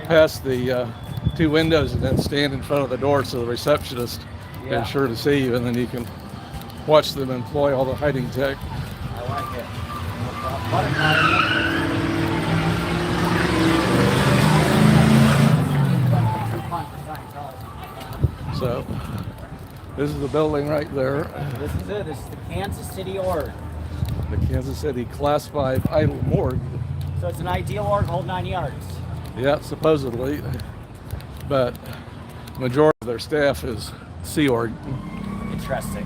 past the 2 windows and then stand in front of the door so the receptionist is sure to see you, and then you can watch them employ all the hiding tech. I like it. No So this is the building right there. This is it. This is the Kansas City org. The Kansas City Class 5 idle morgue. So it's an ideal org, hold 9 yards. Yeah, supposedly. But the majority of their staff is Sea Org. Interesting.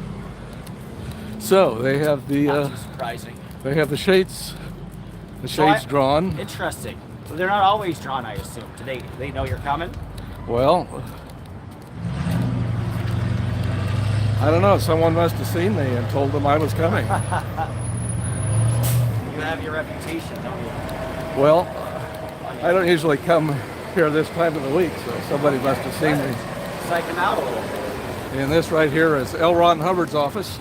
So they have the Not too surprising. they have the shades drawn. Interesting. So they're not always drawn, I assume. Do they know you're coming? Well, I don't know. Someone must have seen me and told them I was coming. You have your reputation, don't you? Well, I don't usually come here this time of the week, so somebody must have seen me. Psych them out a little bit. And this right here is L. Ron Hubbard's office.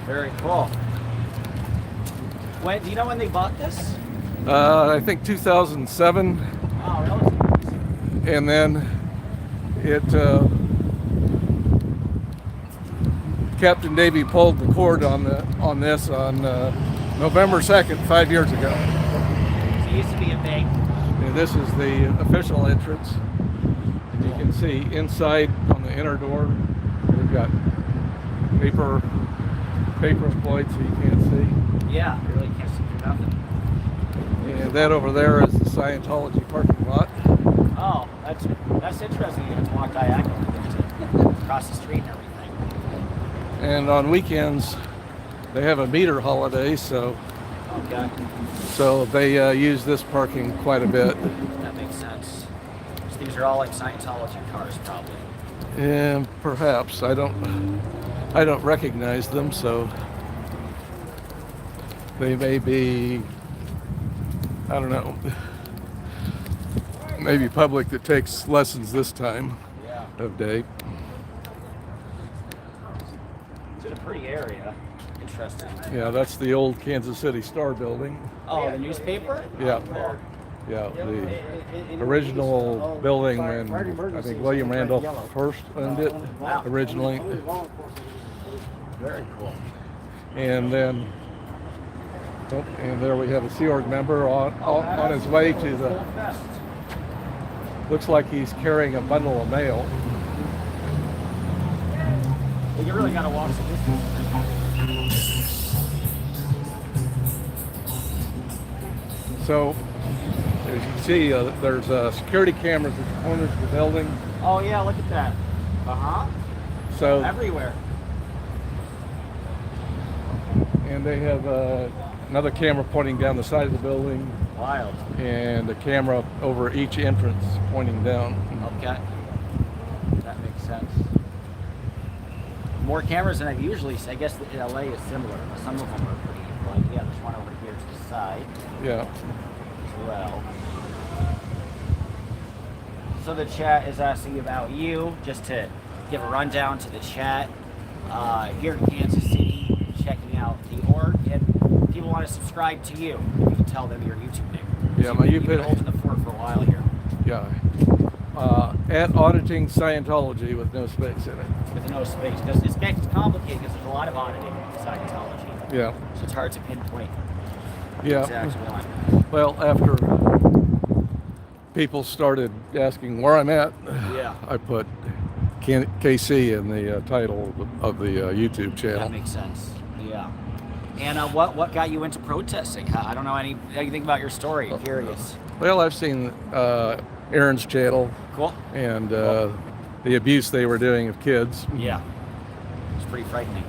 Very cool. Do you know when they bought this? I think 2007. Oh, really? And then it Captain Davy pulled the cord on this on November 2nd, 5 years ago. So it used to be a bank. And this is the official entrance. And you can see inside on the inner door, they've got paper employed so you can't see. Yeah, you really can't see through nothing. And that over there is the Scientology parking lot. Oh, that's interesting. You have to walk diagonally across the street and everything. And on weekends, they have a meter holiday, so they use this parking quite a bit. That makes sense. So these are all like Scientology cars, probably. And perhaps I don't recognize them, so they may be, I don't know, maybe public that takes lessons this time of day. It's in a pretty area. Interesting. Yeah, that's the old Kansas City Star building. Oh, the newspaper? Yeah. Yeah, the original building when I think William Randolph Hearst owned it originally. Very cool. And then, and there we have a Sea Org member on his way to the, looks like he's carrying a bundle of mail. Well, you really got to walk some distance. So, as you can see, there's security cameras at the corners of the building. Oh yeah, look at that. So everywhere. And they have another camera pointing down the side of the building. Wild. And a camera over each entrance pointing down. Okay. That makes sense. More cameras than I've usually seen. I guess in LA is similar. Some of them are pretty, like, yeah, there's one over here to the side. Yeah. As well. So the chat is asking about you, just to give a rundown to the chat. Here in Kansas City, checking out the org, and people want to subscribe to you. If you can tell them your YouTube name. Yeah, my you've been holding the fort for a while here. Yeah. At Auditing Scientology with no space in it. With no space, because it's complicated because there's a lot of auditing in Scientology. Yeah. So it's hard to pinpoint. Yeah. Exact one. Well, after people started asking where I'm at, I put KC in the title of the YouTube channel. That makes sense. Yeah. And what got you into protesting? I don't know anything about your story. I'm curious. Well, I've seen Aaron's channel. Cool. And the abuse they were doing of kids. Yeah. It's pretty frightening.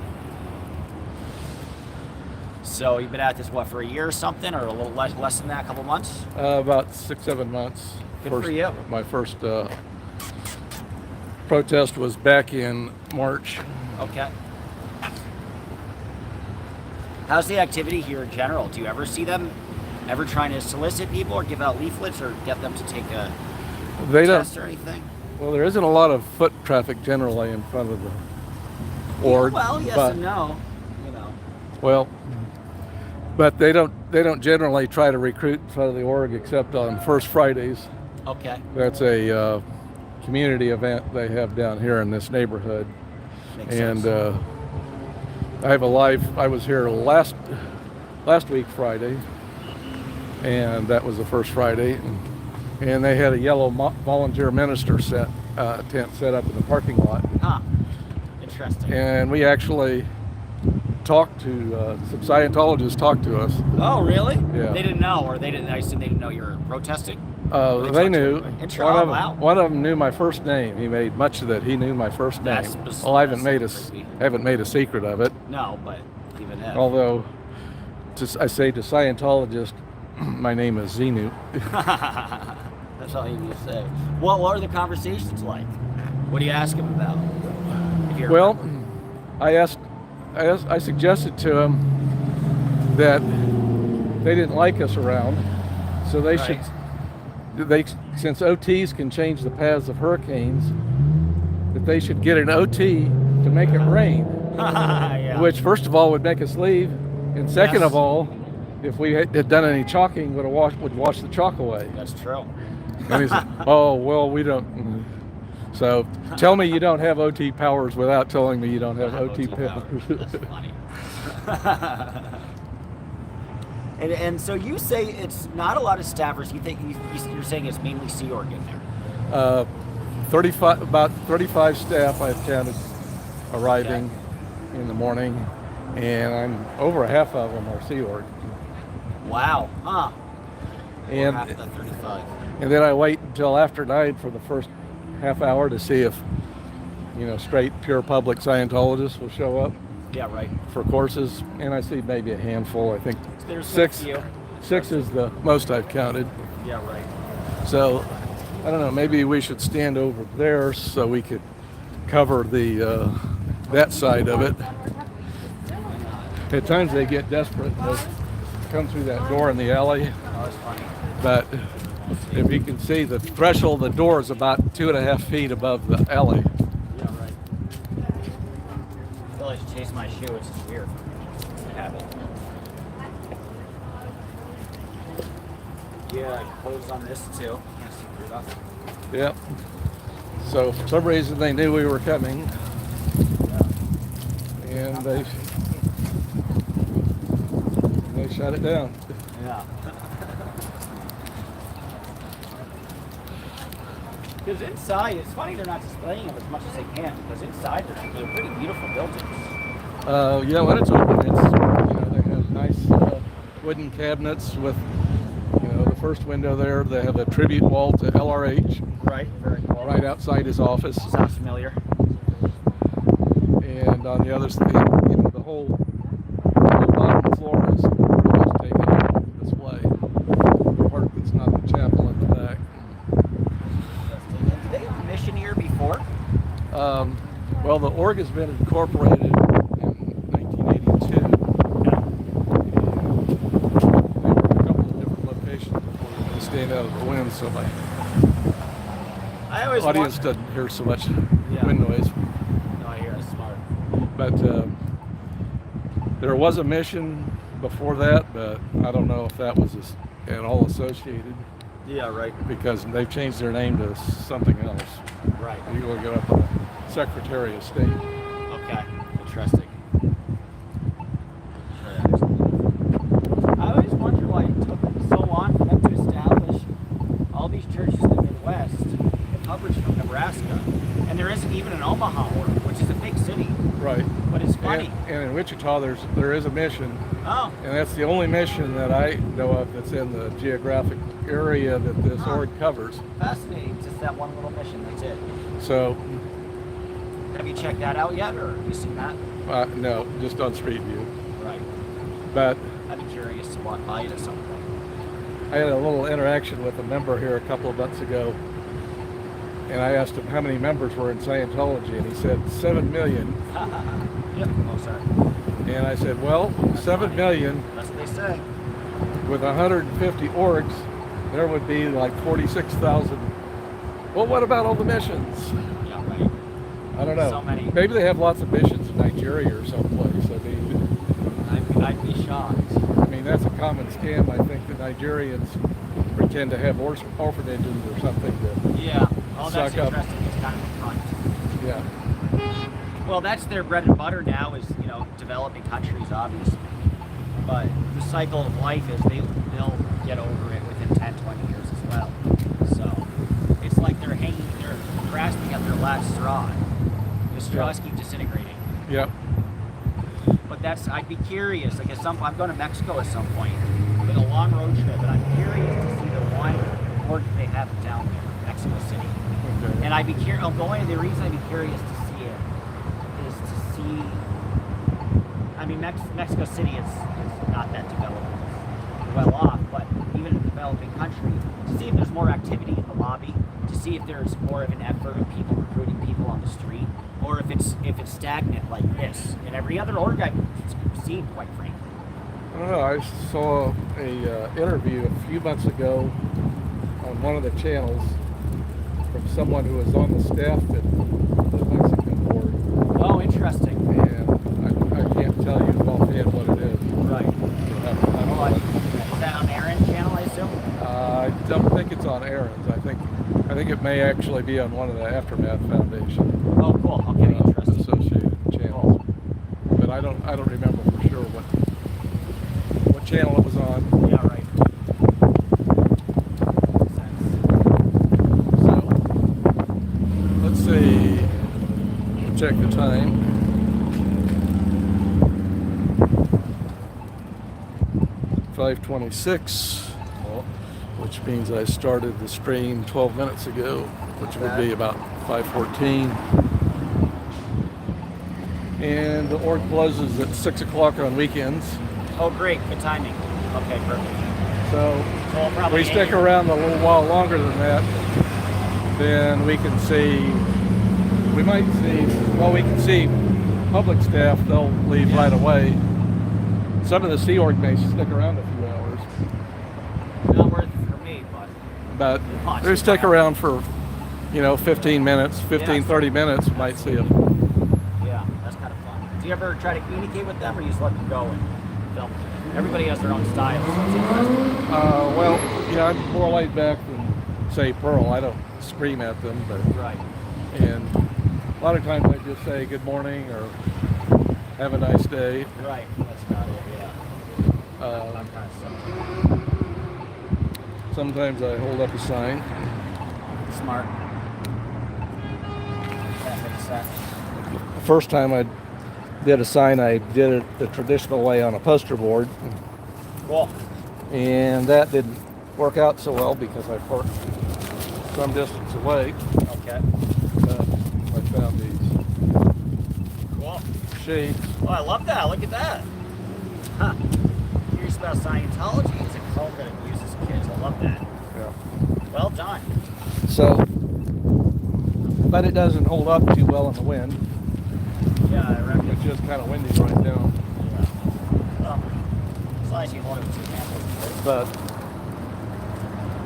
So you've been at this, for a year or something, or a little less than that, a couple months? About 6-7 months. Good for you. My first protest was back in March. Okay. How's the activity here in general? Do you ever see them ever trying to solicit people or give out leaflets or get them to take a test or anything? Well, there isn't a lot of foot traffic generally in front of the org. Well, yes and no. Well, but they don't generally try to recruit in front of the org except on First Fridays. Okay. That's a community event they have down here in this neighborhood. Makes And sense. I was here last week Friday, and that was the first Friday, and they had a yellow volunteer minister tent set up in the parking lot. Huh. Interesting. And we actually talked to some Scientologists talked to us. Oh, really? Yeah. They didn't know, or they didn't. I assume they didn't know you were protesting. They knew. Wow. One of them knew my first name. He made much of that. He knew my first name. Well, I haven't made a secret of it. No, but even if. Although, I say to Scientologists, my name is Xenu. That's all you need to say. What are the conversations like? What do you ask them about? Well, I suggested to them that they didn't like us around, so they should. Since OTs can change the paths of hurricanes, that they should get an OT to make it rain. Yeah. Which, first of all, would make us leave, and second of all, if we had done any chalking, would wash the chalk away. That's true. And he said, "Oh well, we don't." So tell me you don't have OT powers without telling me you don't have OT powers. That's funny. And so you say it's not a lot of staffers. You think you're saying it's mainly Sea Org in there? 35 staff I've counted arriving in the morning, and over half of them are Sea Org. Wow, huh? And half of the 35. And then I wait until after 9 for the first half hour to see if, straight, pure public Scientologists will show up. Yeah, right. For courses, and I see maybe a handful. I think There's six is the most I've counted. Yeah, right. So I don't know, maybe we should stand over there so we could cover the that side of it. At times they get desperate and they come through that door in the alley. Oh, that's funny. But if you can see, the threshold of the door is about 2.5 feet above the alley. Yeah, right. I feel like I should chase my shoe, which is weird. I have it. Yeah, I closed on this too. Can't see through nothing. Yep. So for some reason they knew we were coming, and they shut it down. Yeah. Because inside, it's funny they're not displaying them as much as they can. Because inside, they're pretty beautiful buildings. Yeah, when it's open, they have nice wooden cabinets with, the first window there. They have a tribute wall to LRH. Right. Very cool. Right outside his office. Sounds familiar. And on the other side, the whole bottom floor is pretty much taken out of display. The part that's not the chapel in the back. Did they have a mission here before? Well, the org has been incorporated in 1982. Yeah. They were in a couple of different locations before they stayed out of the wind, so my I always audience doesn't hear so much Yeah. wind noise. No, I hear it's smart. But there was a mission before that, but I don't know if that was at all associated, Yeah, right. because they've changed their name to something else. Right. You will get up on the Secretary of State. Okay. Interesting. I always wonder why it took so long for them to establish all these churches in the Midwest, coverage from Nebraska, and there isn't even an Omaha org, which is a big city. Right. But it's funny. And in Wichita, there is a mission, Oh. and that's the only mission that I know of that's in the geographic area that this org covers. Fascinating. Just that one little mission. That's it. So, Have you checked that out yet, or have you seen that? no, just on Street View. Right. But I'd be curious to walk by it at some point. I had a little interaction with a member here a couple of months ago, and I asked him how many members were in Scientology, and he said 7 million. Yep. Oh, sorry. And I said, well, 7 million That's what they say. with 150 orgs, there would be like 46,000. Well, what about all the missions? Yeah, right. I don't know. So many. Maybe they have lots of missions in Nigeria or someplace. I'd be shocked. I mean, that's a common scam. I think the Nigerians pretend to have orphanages or something to Yeah. Oh, that's suck up. interesting. It's kind of a front. Yeah. Well, that's their bread and butter now is, developing countries, obviously. But the cycle of life is they'll get over it within 10, 20 years as well. So it's like they're grasping at their last straw. The straws keep disintegrating. Yep. But I'd be curious, like I'm going to Mexico at some point with a long road trip, and I'm curious to see the one port they have down there, Mexico City. Okay. And the reason I'd be curious to see it is to see, Mexico City is not that developed, well off, but even in a developing country, to see if there's more activity in the lobby, to see if there's more of an effort of people recruiting people on the street, or if it's stagnant like this. And every other org I've seen, quite frankly. I don't know. I saw a interview a few months ago on one of the channels from someone who was on the staff at the Mexican board. Oh, interesting. And I can't tell you offhand what it is. Right. Is that on Aaron's channel, I assume? I don't think it's on Aaron's. I think it may actually be on one of the Aftermath Foundation. Oh, cool. Okay, interesting. Associated channels. Cool. But I don't remember for sure what channel it was on. Yeah, right. So let's see. Check the time. 5:26, which means I started the stream 12 minutes ago, which would be about 5:14. And the org closes at 6 o'clock on weekends. Oh, great. Good timing. Okay, perfect. So we'll if probably we stick around a little while longer than that, then we can see public staff, they'll leave right away. Some of the Sea Org may stick around a few hours. Not worth it for me, But they stick around for, 15 minutes, 30 minutes, you might see them. Yeah, that's kind of fun. Do you ever try to communicate with them, or you just let them go and film? Everybody has their own style, so it's interesting. I'm more laid back than, say, Pearl. I don't scream at them, but Right. And a lot of times I just say good morning or have a nice day. Right, that's about it, yeah. I'm kind of similar. Sometimes I hold up a sign. Smart. That makes sense. The first time I did a sign, I did it the traditional way on a poster board. Cool. And that didn't work out so well because I parked some distance away. Okay. But I found these Cool. shades. Oh, I love that. Look at that. Huh. Curious about Scientology. It's a cult that abuses kids. I love that. Yeah. Well done. So, but it doesn't hold up too well in the wind. Yeah, I reckon. It's just kind of windy right now. Yeah. Well, as long as you hold it with two hands. But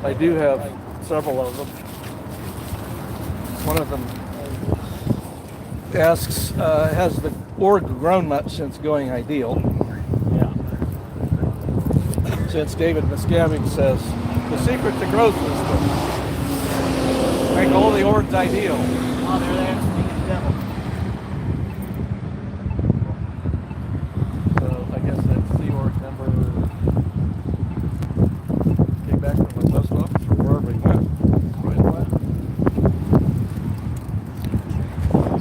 I do have several of them. One of them asks, has the org grown much since going ideal? Yeah. Since David Miscavige says, the secret to growth is to make all the orgs ideal. Oh, there they are. Speaking of the devil. So I guess that's the org number. Came back from the post office or wherever he went. Right away.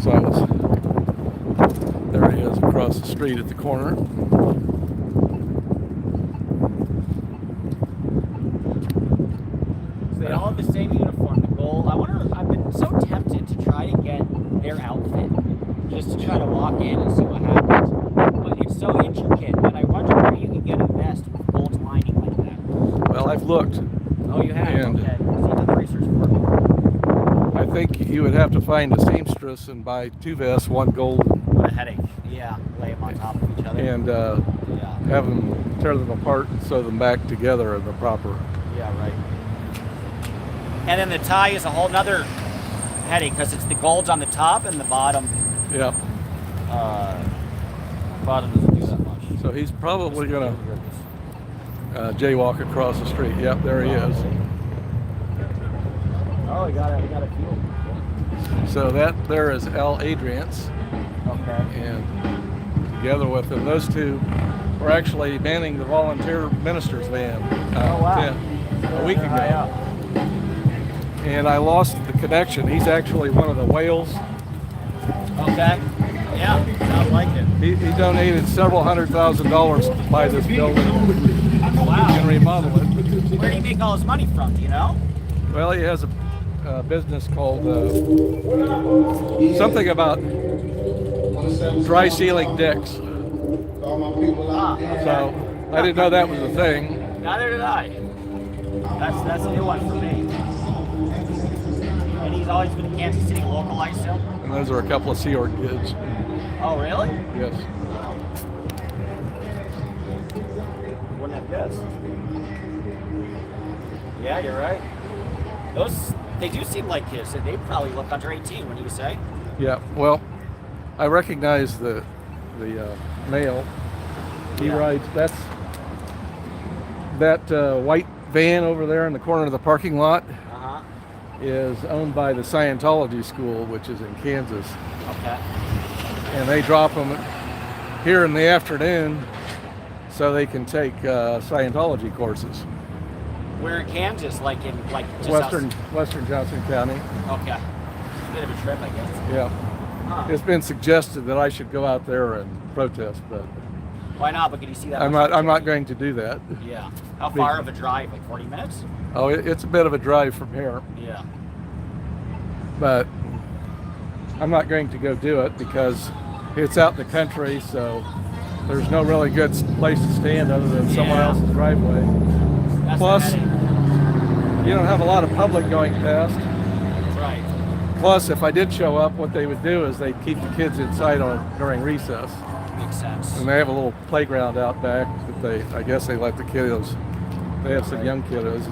So I was, there he is across the street at the corner. So they all have the same uniform. The goal. I've been so tempted to try to get their outfit, just to try to walk in and see what happens. But it's so intricate, and I wonder where you can get a vest with gold lining like that. Well, I've looked. Oh, you have? And okay. See, done the research for me. I think you would have to find a seamstress and buy two vests, one gold, What a headache. Yeah, lay them on top of each other. and yeah. have them tear them apart and sew them back together in the proper. Yeah, right. And then the tie is a whole nother headache because it's the gold's on the top and the bottom. Yeah. Bottom doesn't do that much. So he's probably gonna jaywalk across the street. Yep, there he is. Oh, we got a few. So that there is Al Adriance, Okay. and together with him, those two were actually manning the volunteer ministers van Oh, wow. a week They're high ago. up. And I lost the connection. He's actually one of the whales. Okay. Yeah, sounds like it. He donated several $100,000 to buy this building Wow. and remodel it. Where did he make all his money from? Do you know? Well, he has a business called something about dry sealing decks. Ah, So I didn't know that was a thing. neither did I. That's a new one for me. And he's always been a Kansas City local, I assume? And those are a couple of Sea Org kids. Oh, really? Yes. Wouldn't have guessed. Yeah, you're right. They do seem like kids. They probably look under 18, wouldn't you say? Yeah. Well, I recognize the male. He Yeah. rides. That white van over there in the corner of the parking lot Uh-huh. is owned by the Scientology school, which is in Kansas. Okay. And they drop them here in the afternoon so they can take Scientology courses. We're in Kansas, like just Western Johnson County. Okay. Bit of a trip, I guess. Yeah. Huh. It's been suggested that I should go out there and protest, but Why not? But can you see that? I'm not going to do that. Yeah. How far of a drive? Like 40 minutes? Oh, it's a bit of a drive from here, Yeah. but I'm not going to go do it because it's out in the country, so there's no really good place to stand other than someone Yeah. else's driveway. That's Plus, the headache. you don't have a lot of public going past. Right. Plus, if I did show up, what they would do is they'd keep the kids inside during recess. Makes sense. And they have a little playground out back that I guess they let the kiddos, they have some young kiddos.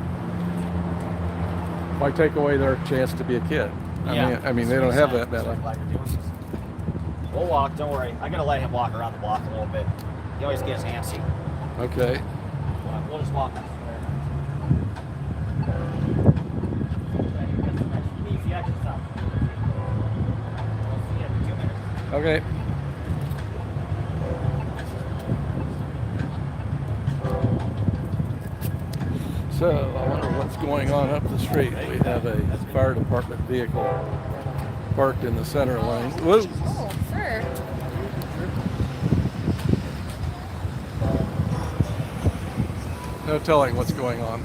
Why take away their chance to be a kid? I mean, they don't have that So now. I'm glad you're doing this. We'll walk, don't worry. I gotta let him walk around the block a little bit. He always gets antsy. Okay. We'll just walk. Easy exercise. See you in 2 minutes. Okay. So, I wonder what's going on up the street. We have a fire department vehicle parked in the center lane. Whoa. Oh, sir. No telling what's going on.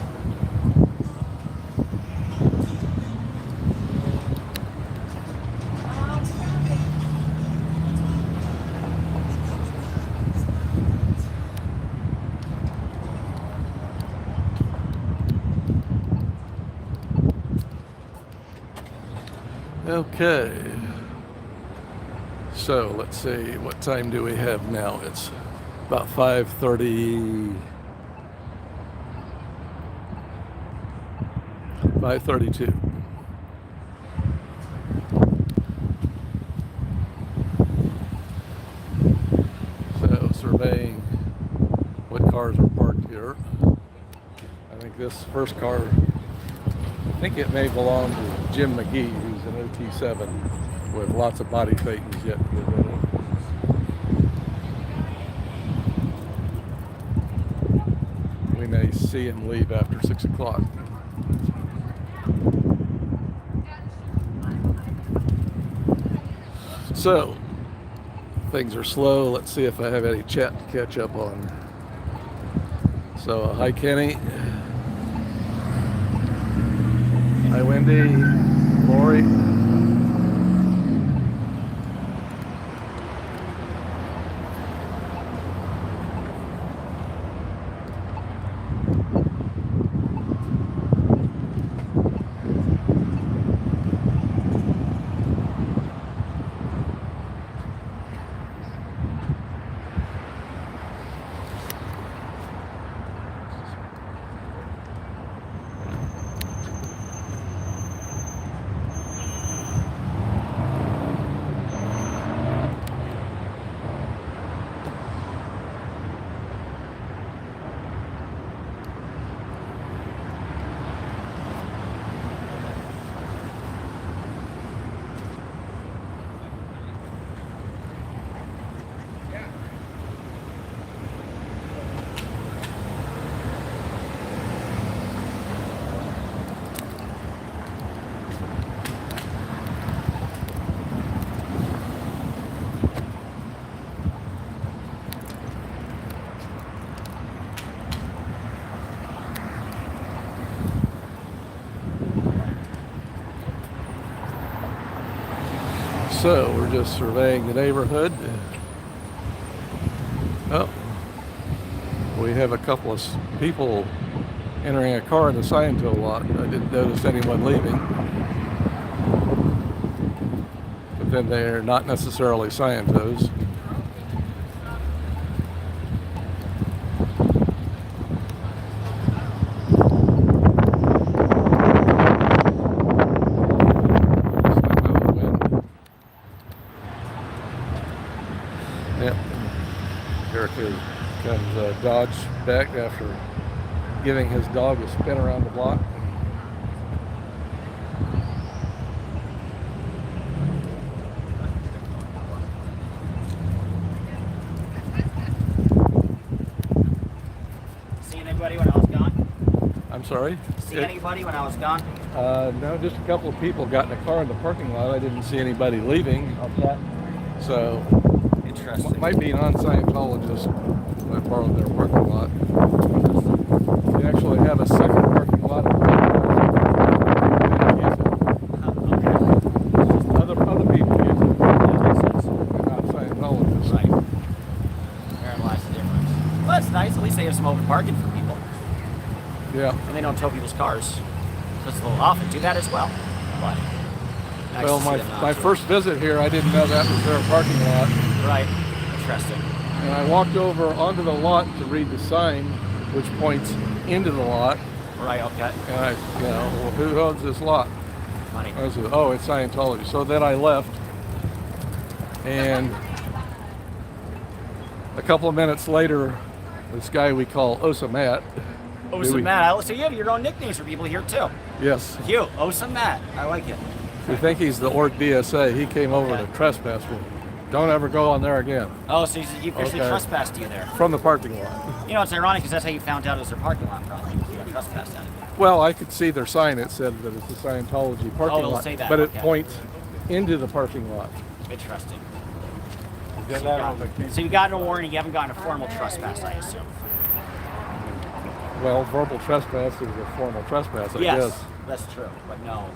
Okay. So let's see, what time do we have now? It's about 5:30. 5:32. So surveying what cars are parked here. I think this first car, I think it may belong to Jim McGee, who's an OT7 with lots of body thetans yet to get rid of. We may see him leave after 6 o'clock. So, things are slow. Let's see if I have any chat to catch up on. So, hi Kenny. Hi Wendy. Lori. So we're just surveying the neighborhood. Oh, we have a couple of people entering a car in the sign tow lot. I didn't notice anyone leaving. But then they're not necessarily Scientos. Yep. Here comes Dodge back after giving his dog a spin around the block. See anybody when I was gone? I'm sorry? See anybody when I was gone? No, just a couple of people got in a car in the parking lot. I didn't see anybody leaving. Okay. So, Interesting. might be non-Scientologist that borrowed their parking lot. They actually have a second parking lot. Other people use it. They're not Scientologists. Right. Therein lies the difference. Well, that's nice. At least they have some open parking for people. Yeah. And they don't tow people's cars. Because they'll often do that as well. But nice Well, to see them not my do it. first visit here, I didn't know that was their parking lot. Right. Interesting. And I walked over onto the lot to read the sign, which points into the lot. Right, okay. And I, well, who owns this lot? Money. I said, oh, it's Scientology. So then I left. And a couple of minutes later, this guy we call Osa Matt. Osa Matt. So you have your own nicknames for people here too. Yes. You, Osa Matt. I like it. We think he's the Orc DSA. He came over to trespass me. Don't ever go on there again. Oh, so you officially trespassed you there. From the parking lot. You know, it's ironic because that's how you found out it was their parking lot, probably. You got trespassed out of it. Well, I could see their sign. It said that it's a Scientology parking it'll lot. say that, But okay. it points into the parking lot. Interesting. So So you got a warning, you haven't gotten a formal trespass, I assume. well, verbal trespass is a formal trespass, I Yes, guess. that's true, but no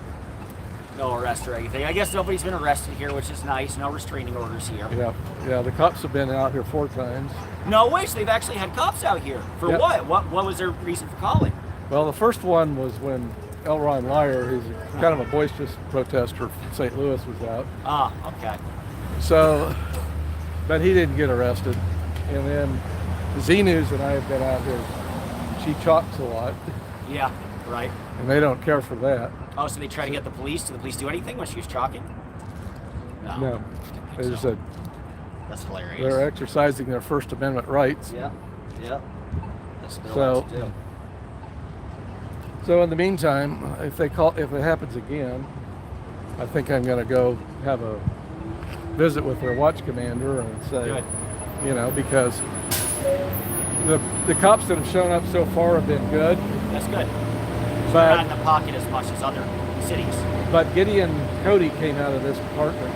arrest or anything. I guess nobody's been arrested here, which is nice. No restraining orders here. Yeah, the cops have been out here 4 times. No way, so they've actually had cops out here. For Yep. what? What was their reason for calling? Well, the first one was when L. Ron Lyer, who's kind of a boisterous protester from St. Louis, was out. Ah, okay. So, but he didn't get arrested. And then Z-News and I have been out here. She chalks a lot, Yeah, right. and they don't care for that. Oh, so they try to get the police? Did the police do anything when she was chalking? No. They just said That's hilarious. they're exercising their First Amendment rights. Yeah, yeah. That's their So- right to do. So in the meantime, if it happens again, I think I'm going to go have a visit with their watch commander and say, Good. because the cops that have shown up so far have been good, That's good. So But- they're not in the pocket as much as other cities. but Gideon Cody came out of this apartment.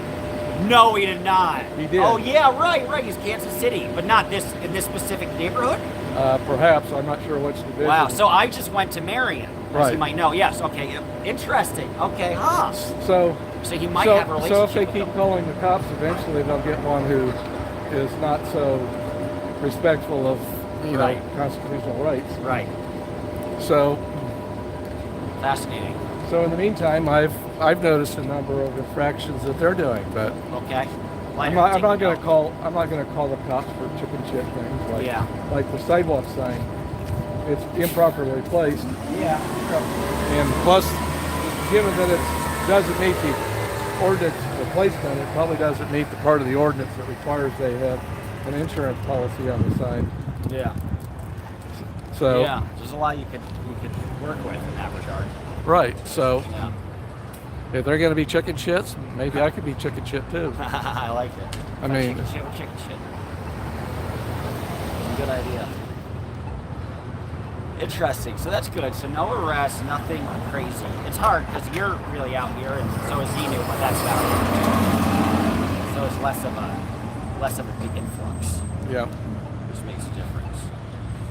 No, he did not. He did. Oh yeah, right. He's Kansas City, but not in this specific neighborhood. Perhaps, I'm not sure which division. Wow. So I just went to Marion, as Right. you might know. Yes. Okay. Interesting. Okay. Huh. So So he might have a relationship. So if they with keep them. calling the cops, eventually they'll get one who is not so respectful of Right. constitutional rights. Right. So Fascinating. So in the meantime, I've noticed a number of infractions that they're doing, but Okay. I'm not going to call the cops for chicken shit things like the sidewalk sign. It's improperly placed, Yeah. and plus, given that it doesn't meet the ordinance for placement, it probably doesn't meet the part of the ordinance that requires they have an insurance policy on the sign. Yeah. So Yeah. There's a lot you could work with in that regard. right, so Yeah. if they're going to be chicken shits, maybe I could be chicken shit too. I like it. I mean- chicken shit with chicken shit. Good idea. Interesting. So that's good. So no arrests, nothing crazy. It's hard because you're really out here, and so is Xenu, but that's about it. So it's less of a big influx, Yeah. which makes a difference.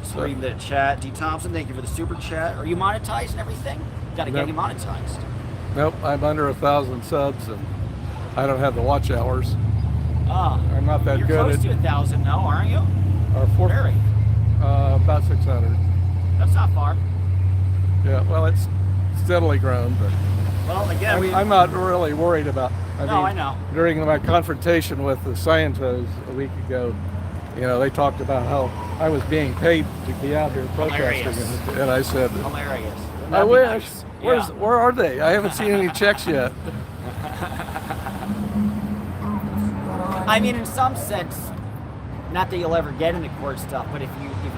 So So- reading the chat, D. Thompson, thank you for the super chat. Are you monetized and everything? Got to No. get you monetized. Nope, I'm under 1,000 subs, and I don't have the watch hours. I'm not that you're good close at to 1,000 though, aren't you? our Very. about 600. That's not far. Yeah, well, it's steadily grown, but Well, again, I'm not really worried about. I know. During my confrontation with the Scientos a week ago, they talked about how I was being paid to be out here protesting, Hilarious. and I said, Hilarious. I That'd be wish. nice. Where are they? I haven't seen any checks yet. I mean, in some sense, not that you'll ever get into court stuff, but if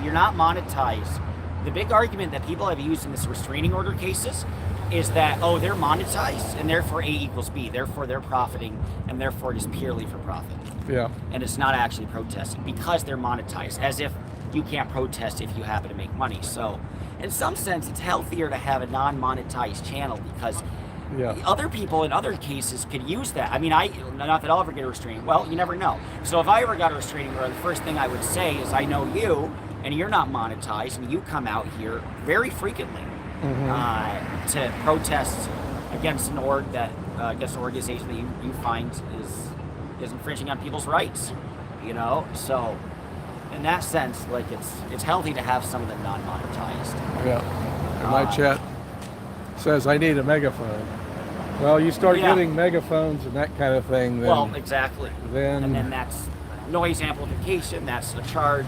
you're not monetized, the big argument that people have used in this restraining order cases is that, they're monetized and therefore A equals B, therefore they're profiting and therefore it is purely for profit. Yeah. And it's not actually protesting because they're monetized, as if you can't protest if you happen to make money. So in some sense, it's healthier to have a non-monetized channel because other people in other cases could use that. I mean, not that I'll ever get a restraining. Well, you never know. So if I ever got a restraining order, the first thing I would say is, I know you, and you're not monetized, and you come out here very frequently to protest against an organization that you find is infringing on people's rights. So in that sense, like it's healthy to have some of them non-monetized. Yeah. And my chat says I need a megaphone. Well, you start getting megaphones and that kind of thing. Then, well, exactly. And then that's noise amplification. That's a charge.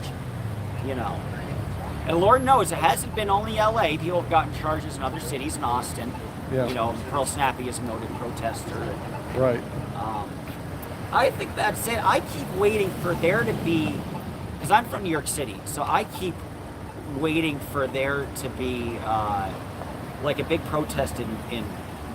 And Lord knows it hasn't been only LA. People have gotten charges in other cities, in Austin. Yeah. Pearl Snappy is a noted protester. Right. I think that's it. I keep waiting for there to be, because I'm from New York City, so I keep waiting for there to be like a big protest in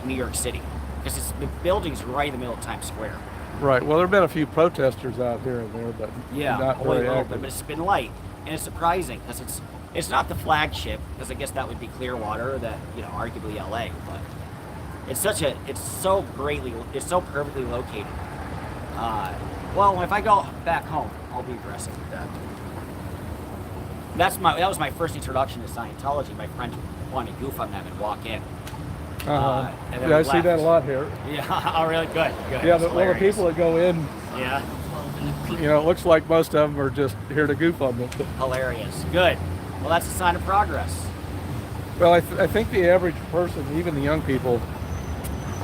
New York City, because the building's right in the middle of Times Square. Right. Well, there have been a few protesters out here and there, but not only very a little active. bit, but it's been light, and it's surprising because it's not the flagship, because I guess that would be Clearwater, or that arguably LA, but it's so perfectly located. Well, if I go back home, I'll be aggressive with that. That was my first introduction to Scientology. My friend wanted to goof on them and walk in. And then I we see left. that a lot here. Yeah, oh really? Good. Yeah, but all the people that go in, it looks like most of them are just here to goof on them. Hilarious. Good. Well, that's a sign of progress. Well, I think the average person, even the young people,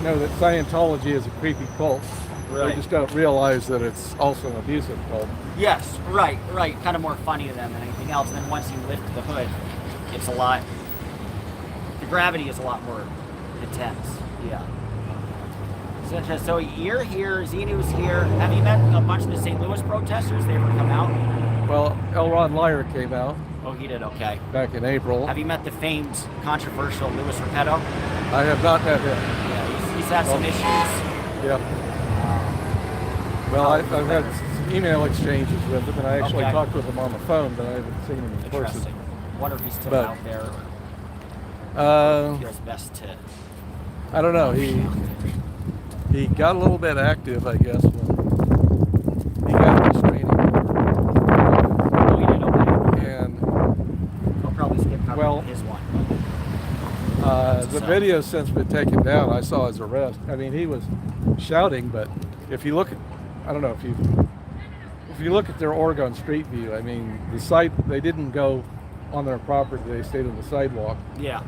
know that Scientology is a creepy cult. Right. They just don't realize that it's also an abusive cult. Yes, right. Kind of more funny to them than anything else. And then once you lift the hood, it's the gravity is a lot more intense. Yeah. So you're here, Xenu's here. Have you met a bunch of the St. Louis protesters? They ever come out? Well, L. Ron Lyer came out. Oh, he did, okay. Back in April. Have you met the famed, controversial Louis Repetto? I have not met him. Yeah, he's had some issues. Yeah. Well, I've had email exchanges with him, and I actually talked with him on the phone, but I haven't seen him in person. Interesting. Wonder if he's still out there. Feels best to. I don't know. He got a little bit active, I guess, when he got a restraining order. Oh, he did, okay. And I'll probably skip covering his one. the video's since been taken down. I saw his arrest. I mean, he was shouting, but if you look at, I don't know if you look at their Oregon Street view, I mean, they didn't go on their property. They stayed on the sidewalk. Yeah.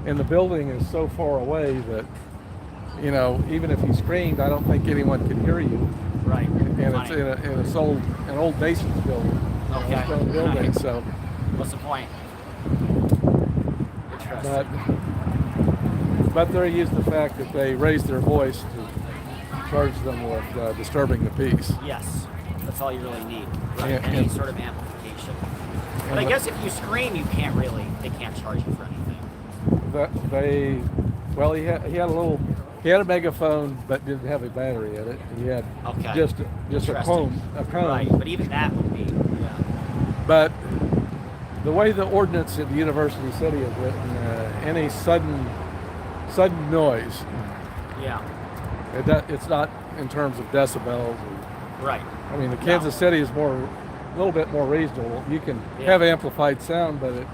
And the building is so far away that, even if you screamed, I don't think anyone could hear you. Right. And it's in an old Mason's building. Okay. A stone building. Right. So. What's the point? But they used the fact that they raised their voice to charge them with disturbing the peace. Yes. That's all you really need. Right? And, Any sort of amplification. But I guess if you scream, they can't charge you for anything. He had a megaphone, but didn't have a battery in it. He had just a cone. Right, but even that would be, But the way the ordinance in the University City is written, any sudden noise, it's not in terms of decibels. Right. I mean, the Kansas City is a little bit more reasonable. You can have amplified sound, but it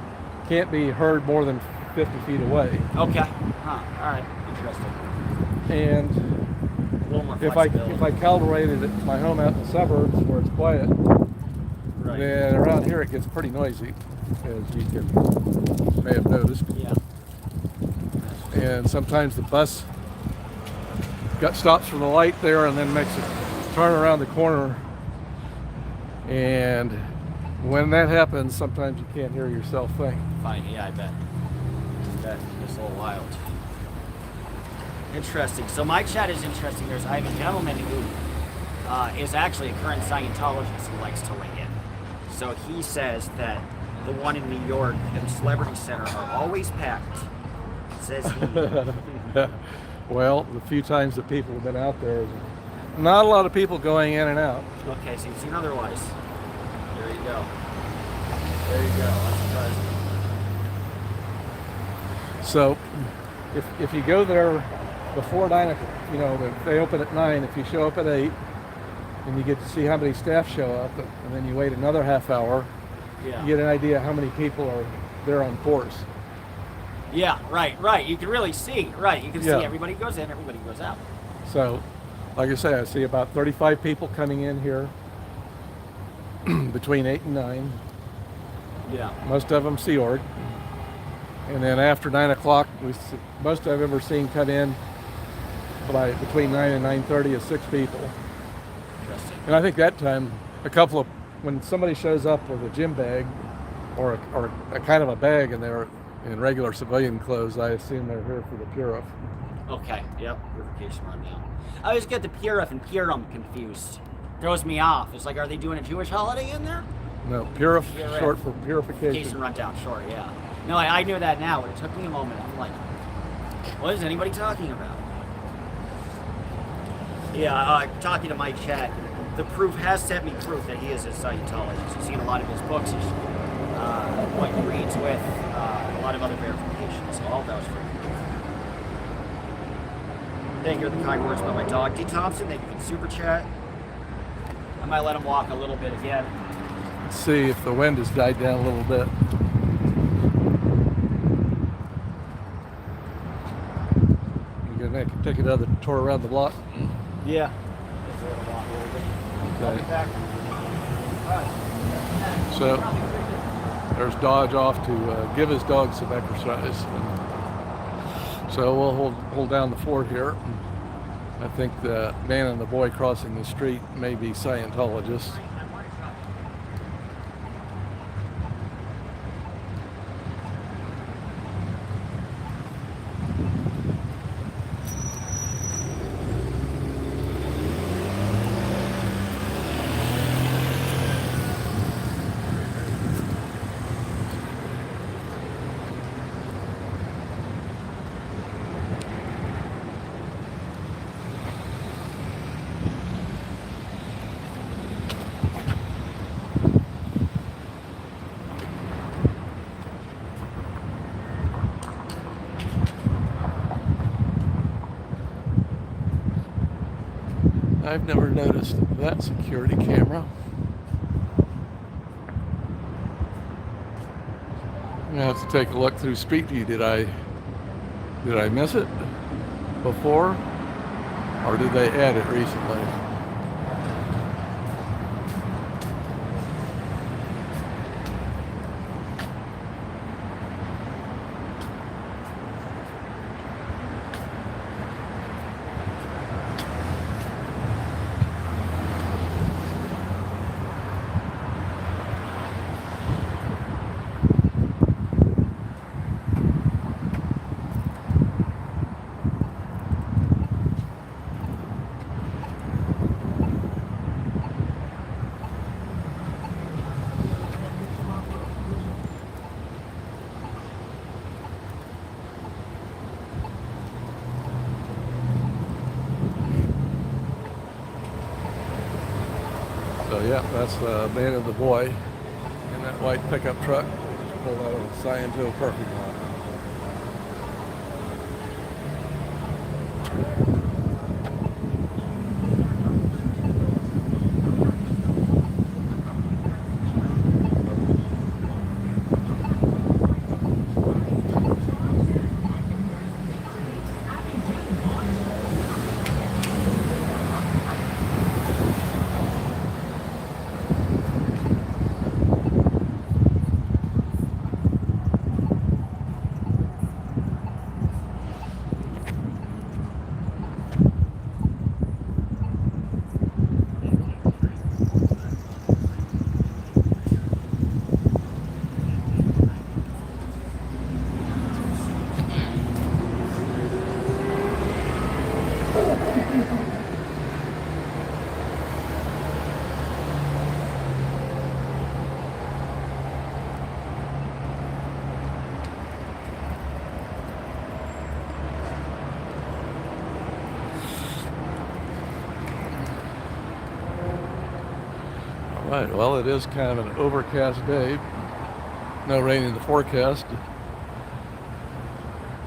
can't be heard more than 50 feet away. Okay. Huh. All right. Interesting. And a little more flexibility. if I calibrated it my home out in the suburbs where it's quiet, Right. then around here it gets pretty noisy, as you may have noticed. Yeah. And sometimes the bus stops for the light there and then makes a turn around the corner. And when that happens, sometimes you can't hear yourself think. Fine. Yeah, I bet. It's a little wild. Interesting. So my chat is interesting. I have a gentleman who is actually a current Scientologist who likes to weigh in. So he says that the one in New York and the Celebrity Center are always packed. Says he. Well, the few times that people have been out there, not a lot of people going in and out. Okay, so you've seen otherwise. There you go. There you go. That's surprising. So, if you go there before 9 o'clock, you know, they open at 9. If you show up at 8, and you get to see how many staff show up, and then you wait another half hour, Yeah. you get an idea how many people are there on course. Yeah, right. You can really see, right. You can see Yeah. everybody goes in, everybody goes out. So, like I say, I see about 35 people coming in here between 8 and 9. Yeah. Most of them Sea Org. And then after 9 o'clock, most I've ever seen come in by between 9 and 9:30 is 6 people. Interesting. And I think that time, when somebody shows up with a gym bag or a kind of a bag and they're in regular civilian clothes, I assume they're here for the Purif. Okay, yep, purification rundown. I always get the Purif and Purim confused. Throws me off. It's like, are they doing a Jewish holiday in there? No, Purif, Purif. short for Purification purification. rundown, sure, yeah. No, I knew that now, but it took me a moment. I'm like, what is anybody talking about? Yeah, talking to my chat, the proof has sent me proof that he is a Scientologist. I've seen a lot of his books, what he reads with, a lot of other verifications. So all that was for you. Thank you for the kind words about my dog. D. Thompson, thank you for the super chat. I might let him walk a little bit again. Let's see if the wind has died down a little bit. You gonna take another tour around the block? Yeah. Okay. So there's Dodge off to give his dog some exercise. So we'll hold down the fort here. I think the man and the boy crossing the street may be Scientologists. I've never noticed that security camera. I have to take a look through Street View. Did I miss it before, or did they add it recently? So yeah, that's the man and the boy in that white pickup truck. Just pulled out of the Scientology parking lot. Right, well, it is kind of an overcast day. No rain in the forecast.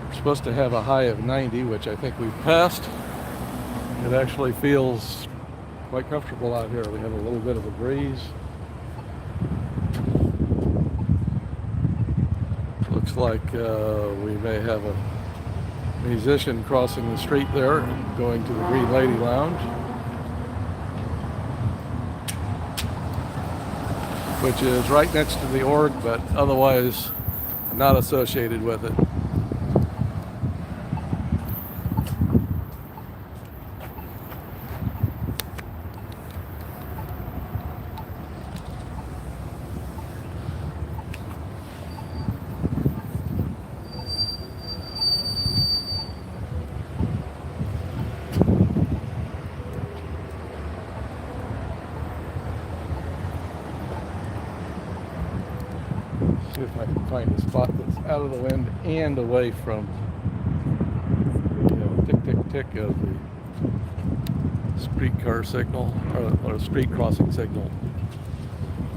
We're supposed to have a high of 90, which I think we've passed. It actually feels quite comfortable out here. We have a little bit of a breeze. Looks like we may have a musician crossing the street there, going to the Green Lady Lounge, which is right next to the org, but otherwise not associated with it. See if I can find a spot that's out of the wind and away from the tick tick tick of the streetcar signal, or street crossing signal.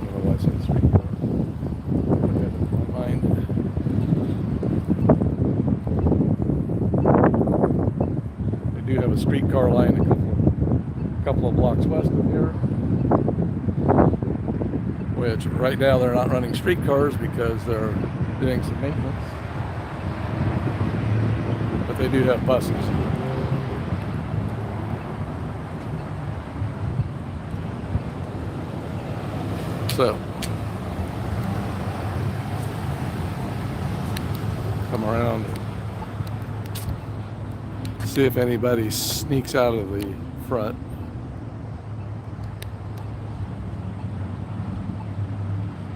I don't know why I said streetcar. I had it in my mind. They do have a streetcar line a couple of blocks west of here, which right now they're not running streetcars because they're doing some maintenance, but they do have buses. So, come around and see if anybody sneaks out of the front.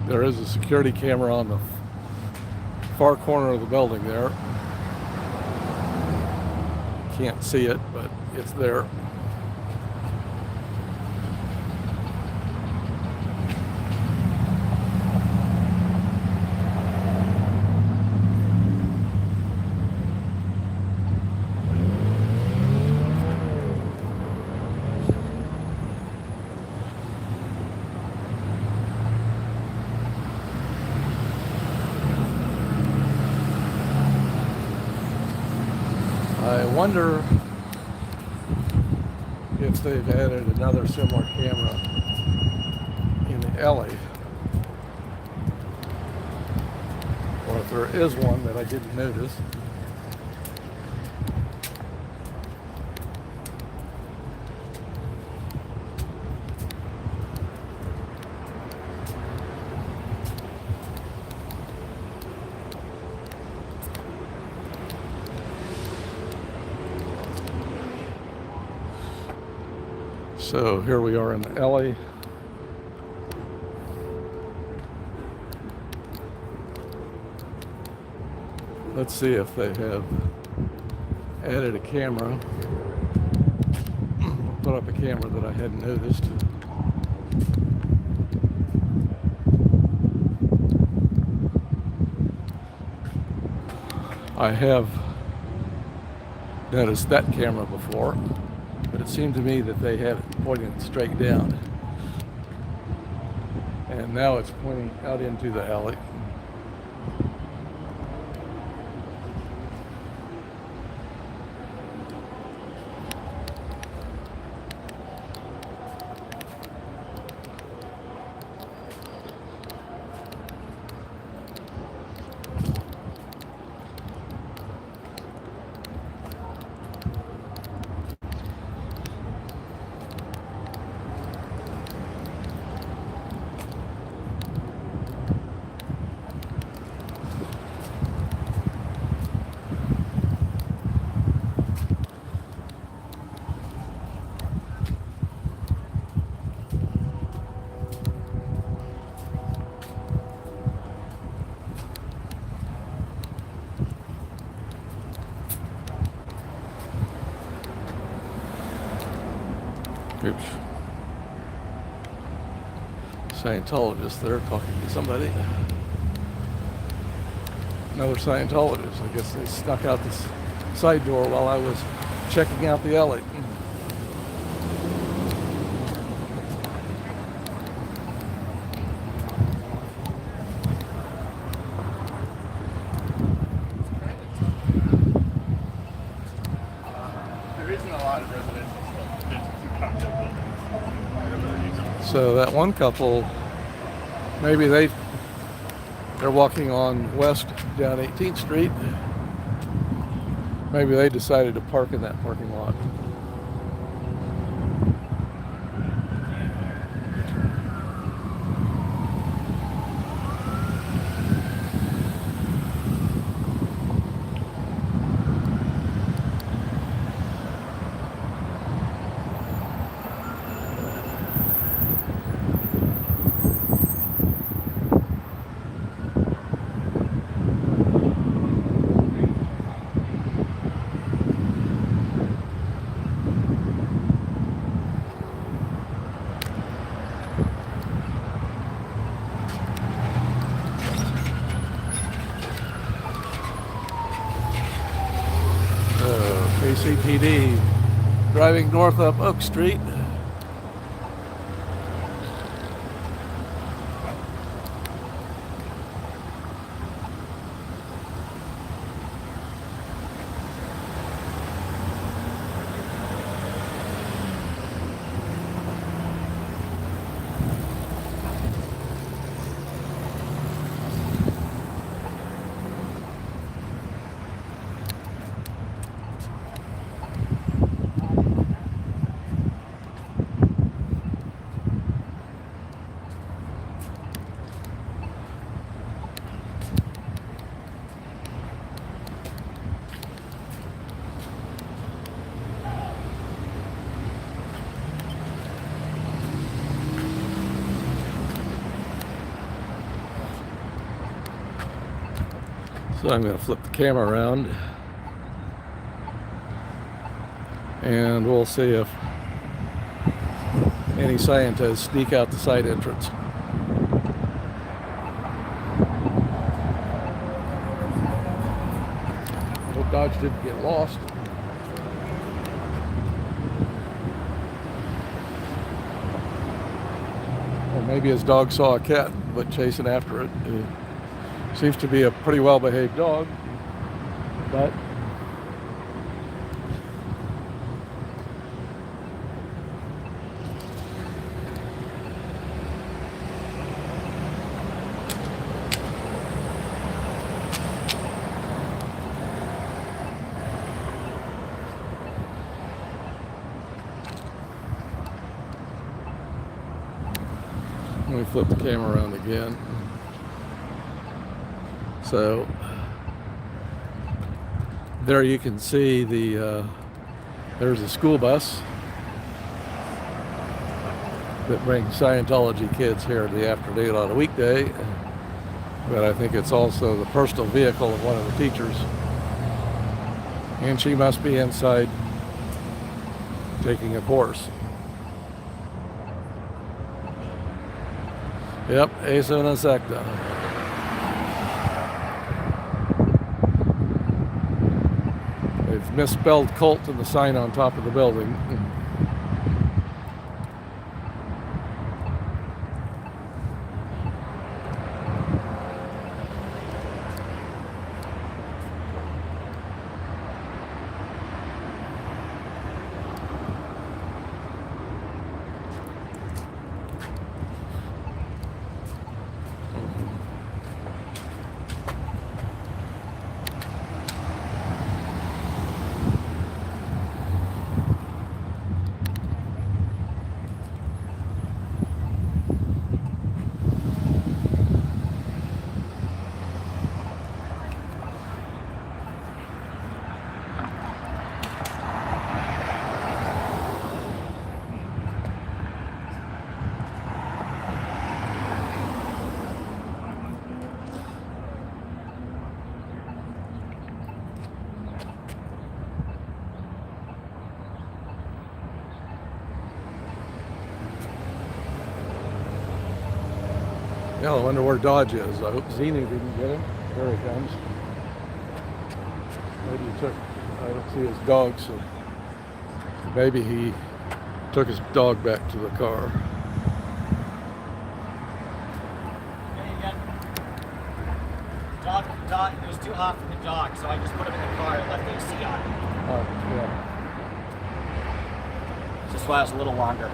There is a security camera on the far corner of the building there. Can't see it, but it's there. I wonder if they've added another similar camera in the alley, or if there is one that I didn't notice. So here we are in the alley. Let's see if they have added a camera. Put up a camera that I hadn't noticed. I have noticed that camera before, but it seemed to me that they had it pointing straight down. And now it's pointing out into the alley. Oops. Scientologist there talking to somebody. Another Scientologist. I guess they snuck out this side door while I was checking out the alley. There isn't a lot of residential stuff. There's two condo buildings. So that one couple, maybe they're walking on west down 18th Street. Maybe they decided to park in that parking lot. KCPD driving north up Oak Street. So I'm going to flip the camera around and we'll see if any scientists sneak out the side entrance. Hope Dodge didn't get lost. Or maybe his dog saw a cat but chasing after it. Seems to be a pretty well-behaved dog, but let me flip the camera around again. So there you can see there's a school bus that brings Scientology kids here in the afternoon on a weekday, but I think it's also the personal vehicle of one of the teachers, and she must be inside taking a course. Yep, es una secta. They've misspelled cult in the sign on top of the building. Hell, I wonder where Dodge is. I hope Zenu didn't get him. There he comes. Maybe he took, I don't see his dog, so maybe he took his dog back to the car. Dog, it was too hot for the dog, so I just put him in the car and left the AC on. Oh, yeah. Just why I was a little longer.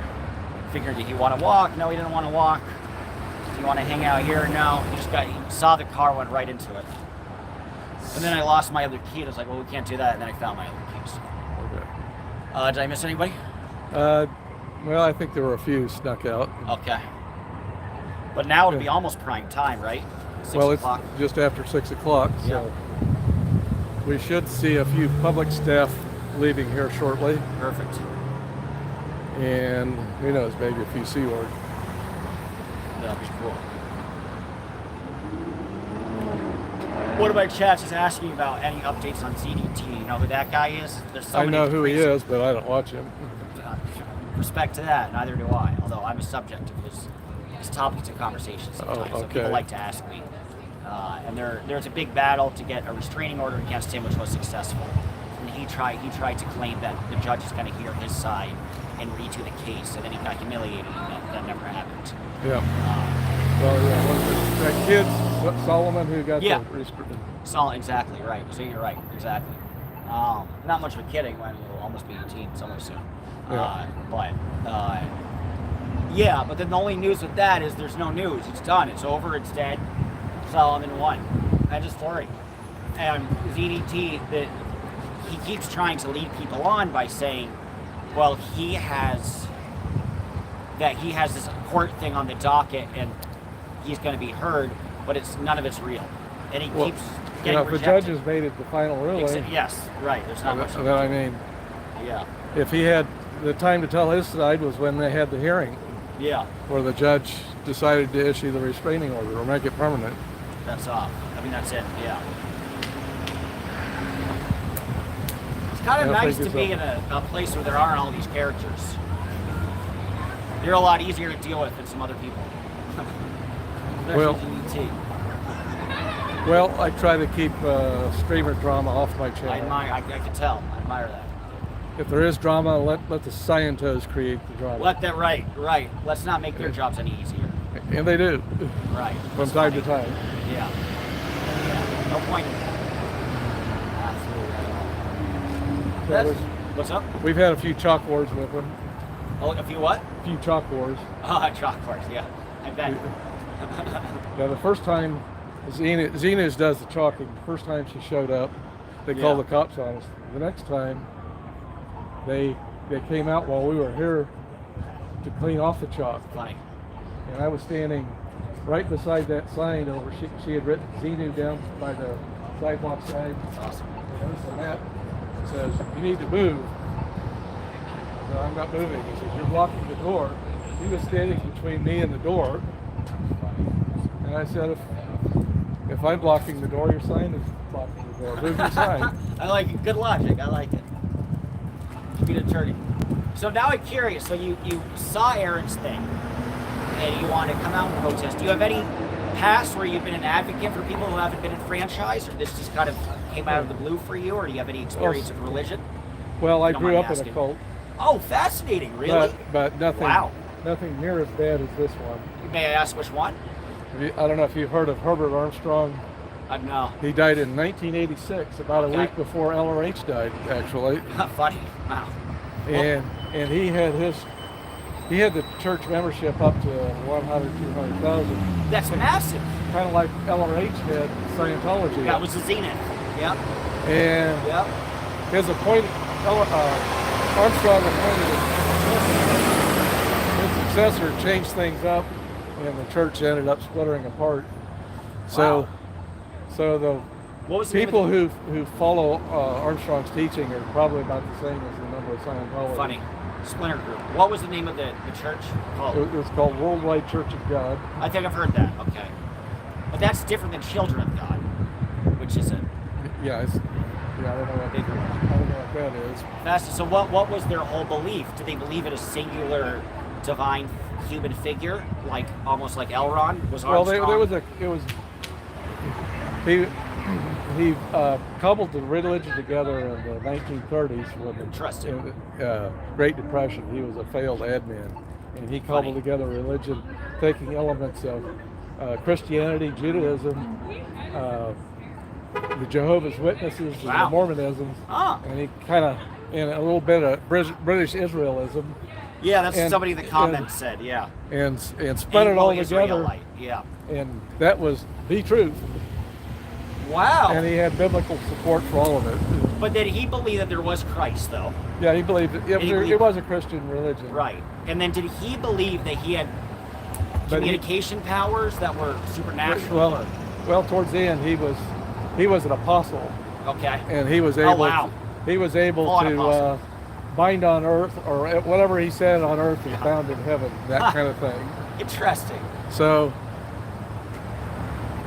Figured, did he want to walk? No, he didn't want to walk. Do you want to hang out here? No. He saw the car, went right into it. And then I lost my other key, and I was like, well, we can't do that. And then I found my other keys. Okay. Did I miss anybody? Well, I think there were a few snuck out. Okay. But now it'll be almost prime time, right? 6 Well, o'clock. it's just after 6 o'clock, so we should see a few public staff leaving here shortly. Perfect. And who knows, maybe a few Sea Org. That'll be cool. One of my chats is asking about any updates on ZDT. You know who that guy is? There's so I many know who he crazy- is, but I don't watch him. Respect to that, neither do I. Although I'm a subject of his topics of conversation sometimes. So people okay. like to ask me. And there's a big battle to get a restraining order against him, which was successful. And he tried to claim that the judge is going to hear his side and redo the case, and then he got humiliated, and that never happened. Yeah. Well, yeah, was it that kid, Solomon, who got Yeah. the restricted? Exactly right. So you're right, exactly. Not much of a kidding when we'll almost be 18 somewhere soon. Yeah. But then the only news with that is there's no news. It's done. It's over. It's dead. Solomon won. End of story. And ZDT, he keeps trying to lead people on by saying, well, he has this court thing on the docket and he's going to be heard, but none of it's real. And he keeps getting if the rejected. judge has made it the final ruling, Yes, right. There's not much. then I mean, Yeah. if he had the time to tell his side was when they had the hearing, Yeah. where the judge decided to issue the restraining order or make it permanent. That's off. I mean, that's it. Yeah. It's kind of Yeah, nice thank to you, be sir. in a place where there aren't all these characters. They're a lot easier to deal with than some other people. Well- Especially GDT. Well, I try to keep streamer drama off my I channel. admire. I can tell. I admire that. If there is drama, let the scientists create the drama. Let that right. Let's not make their jobs any easier. And they do, Right. from That's time funny. to time. Yeah. No point. Absolutely. Yeah, That's, what's up? we've had a few chalk wars with them. Oh, a few what? A few chalk wars. Chalkboards. Yeah. I bet. Yeah, the first time Zena's does the chalking. The first time she showed up, they called Yeah. the cops on us. The next time, they came out while we were here to clean off the chalk. Funny. And I was standing right beside that sign over. She had written Zenu down by the sidewalk side. That's awesome. And there's a map that says, you need to move. So I'm not moving. He says, you're blocking the door. He was standing between me and the door. And I said, if I'm blocking the door, your sign is blocking the door. Move your sign. I like it. Good logic. I like it. Be an attorney. So now I'm curious. So you saw Aaron's thing, and you want to come out and protest. Do you have any past where you've been an advocate for people who haven't been enfranchised, or this just kind of came out of the blue for you, or do you have any experience of religion? Well, I Don't grew mind up in a asking. cult. Oh, fascinating. Really? But nothing, Wow. nothing near as bad as this one. May I ask which one? I don't know if you've heard of Herbert Armstrong. No. He died in 1986, about Okay. a week before LRH died, actually. Funny. Wow. And he had the church membership up to 100, 200,000. That's massive. Kind of like LRH had Scientology. That was the zenith. Yep. And Yep. his Armstrong appointed his successor, changed things up, and the church ended up splintering apart. So, Wow. so the What was the name of people the- who follow Armstrong's teaching are probably about the same as the number of Scientology. Funny. Splinter group. What was the name of the church called? It was called Worldwide Church of God. I think I've heard that. Okay. But that's different than Children of God, which is a Yeah, I don't know what bigger one. I don't know what that is. So what was their whole belief? Did they believe in a singular divine human figure, like almost like Elrond was Well, Armstrong? he cobbled the religion together in the 1930s with Interesting. the Great Depression. He was a failed admin, and he cobbled together religion, taking elements of Christianity, Judaism, the Jehovah's Witnesses, and Wow. the Mormonisms, and he kind of, and a little bit of British Israelism, Yeah, that's and- somebody in the comments said. Yeah. and spread it all together, Anglo-Israelite, yeah. and that was the truth. Wow. And he had biblical support for all of it. But did he believe that there was Christ, though? Yeah, he believed it. he believed- It was a Christian religion. Right. And then did he believe that he had But he- communication powers that were supernatural? Well, towards the end, he was an apostle, Okay. and he was Oh, able. wow. He was able Full-on to apostle. bind on earth, or whatever he said on earth is bound in heaven. That kind of thing. Interesting. So,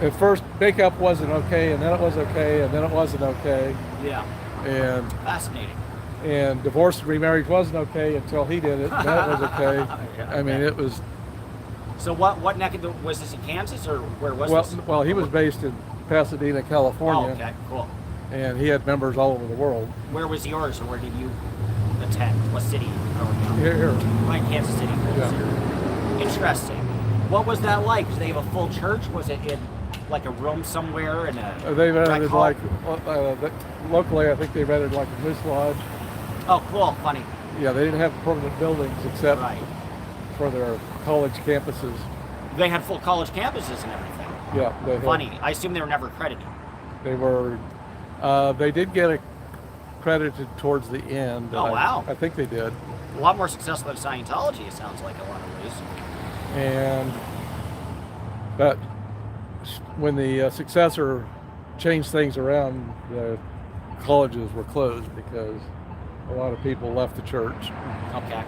at first, makeup wasn't okay, and then it was okay, and then it wasn't okay, Yeah. and Fascinating. divorce and remarriage wasn't okay until he did it. Then it was okay. Yeah, I mean, okay. it was. So what neck of the, was this in Kansas or where was Well, this? well, he was based in Pasadena, Oh, California, okay, cool. and he had members all over the world. Where was yours, or where did you attend? What city growing up? Here. Right, Kansas City. Yeah. Interesting. What was that like? Did they have a full church? Was it in like a room somewhere in a They rec rented hall? locally, I think they rented like a moose lodge. Oh, cool. Funny. Yeah, they didn't have permanent buildings except Right. for their college campuses. They had full college campuses and everything. Yeah, they had, Funny. I assume they were never accredited. They did get accredited towards the end. Oh, wow. I think they did. A lot more successful than Scientology, it sounds like, a lot of ways. But when the successor changed things around, the colleges were closed because a lot of people left the church. Okay.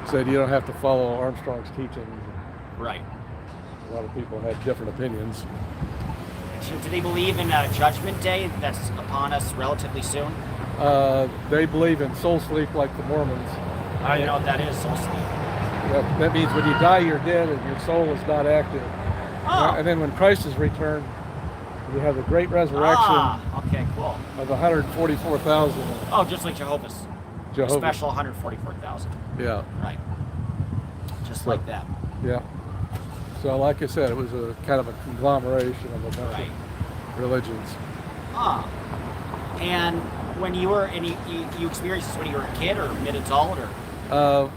Said you don't have to follow Armstrong's teachings. Right. A lot of people had different opinions. Do they believe in Judgment Day that's upon us relatively soon? They believe in soul sleep like the Mormons. I don't know what that is, soul sleep. That means when you die, you're dead and your soul is not active. Oh. And then when Christ is returned, you have the great resurrection Okay, cool. of 144,000 Oh, just like Jehovah's. Jehovah's. A special 144,000. Yeah, Right. Just like that. yeah. So like I said, it was a kind of a conglomeration of a bunch Right. of religions. And when you were, and you experienced this when you were a kid or mid-adult or?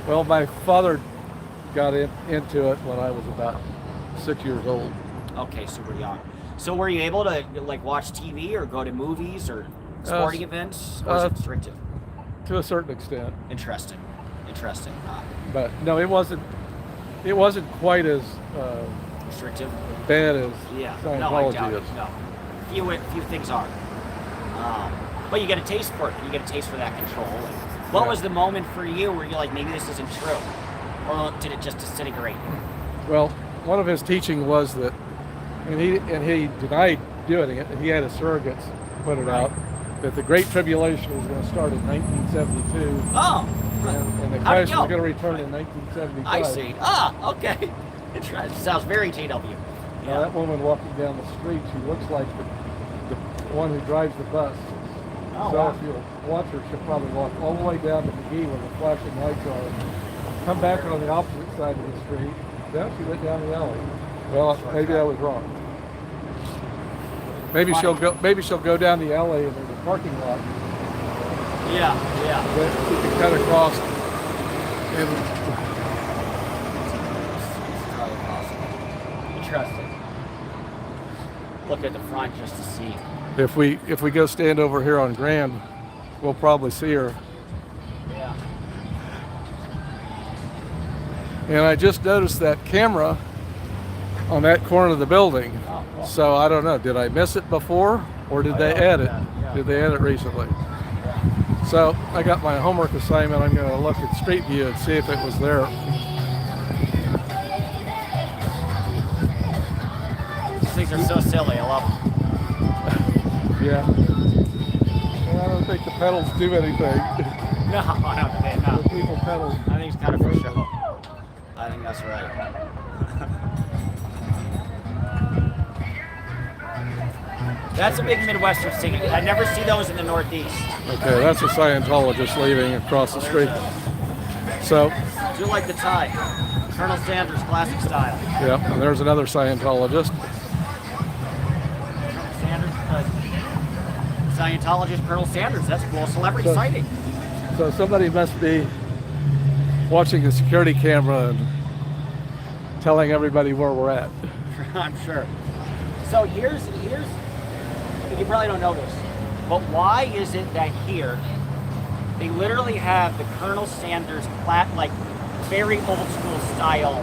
Well, my father got into it when I was about 6 years old. Okay, super young. So were you able to like watch TV or go to movies or sporting events? Or was it restrictive? To a certain extent. Interesting. But no, it wasn't quite as Restrictive? bad as Yeah. No, I Scientology doubt it. is. No. Few things are. But you get a taste for it. You get a taste for that control. And what Yeah. was the moment for you where you're like, maybe this isn't true? Or did it just disintegrate? Well, one of his teaching was that, and he denied doing it. He had his surrogates put it out that the Great Tribulation was going to start in 1972, Oh, and that How'd it Christ was go? going to return in 1975. I see. Okay. Interesting. Sounds very JW. Now that woman walking down the street, she looks like the one who drives the bus. Oh, So wow. if you watch her, she'll probably walk all the way down to McGee where the flashing lights are, come back on the opposite side of the street. Then she went down the alley. Well, maybe I was wrong. Maybe she'll go down the alley and there's a parking lot Yeah. that she can cut across. And Interesting. Look at the front just to see. if we go stand over here on Grand, we'll probably see her. Yeah. And I just noticed that camera on that corner of the building. Oh, cool. So I don't know, did I miss it before or did they add it? Yeah. Did they add it recently? So I got my homework assignment. I'm going to look at Street View and see if it was there. These things are so silly. I love them. Yeah. Well, I don't think the pedals do anything. No, I don't think no. The people pedal. I think it's kind of for show. I think that's right. That's a big Midwestern singing. I never see those in the Northeast. Okay, that's a Scientologist leaving across the street. So, I do like the tie. Colonel Sanders classic style. yeah, and there's another Scientologist. Colonel Sanders, Scientologist Colonel Sanders. That's cool. Celebrity So- sighting. So somebody must be watching the security camera and telling everybody where we're at. I'm sure. So here's you probably don't know this, but why is it that here they literally have the Colonel Sanders like very old school style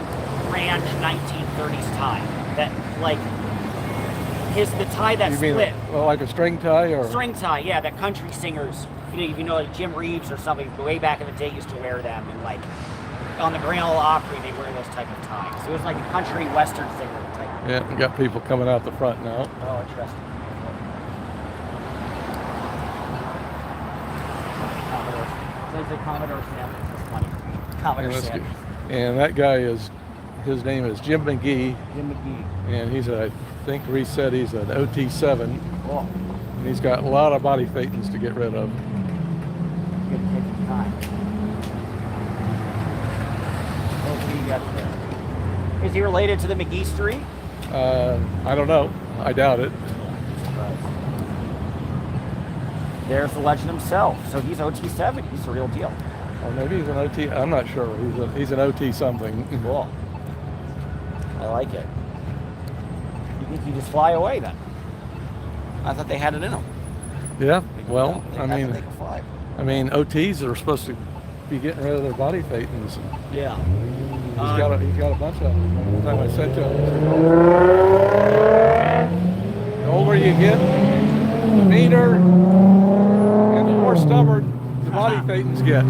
brand 1930s tie that like the tie that You mean split. like a string tie or? String tie, yeah, that country singers, like Jim Reeves or somebody way back in the day used to wear them, and like on the Grand Ole Opry they wear those type of ties. So it was like a country western singer type. Yeah, we got people coming out the front now. Oh, interesting. Commodore Sanders. That's funny. Commodore And, Sanders. and that guy his name is Jim McGee, Jim McGee. and I think Reese said he's an OT7, Oh, and he's got a lot of body thetans to get rid of. good taking time. What do you got there? Is he related to the McGee Street? I don't know. I doubt it. There's the legend himself. So he's OT7. He's the real deal. Or maybe he's an OT. I'm not sure. He's an OT something. Cool. I like it. You think you just fly away then? I thought they had it in them. Yeah. Well, I They mean, can fly. OTs are supposed to be getting rid of their body thetans. Yeah. He's got a bunch of them. One time I said to him, the older you get, the meaner and the more stubborn the body thetans get.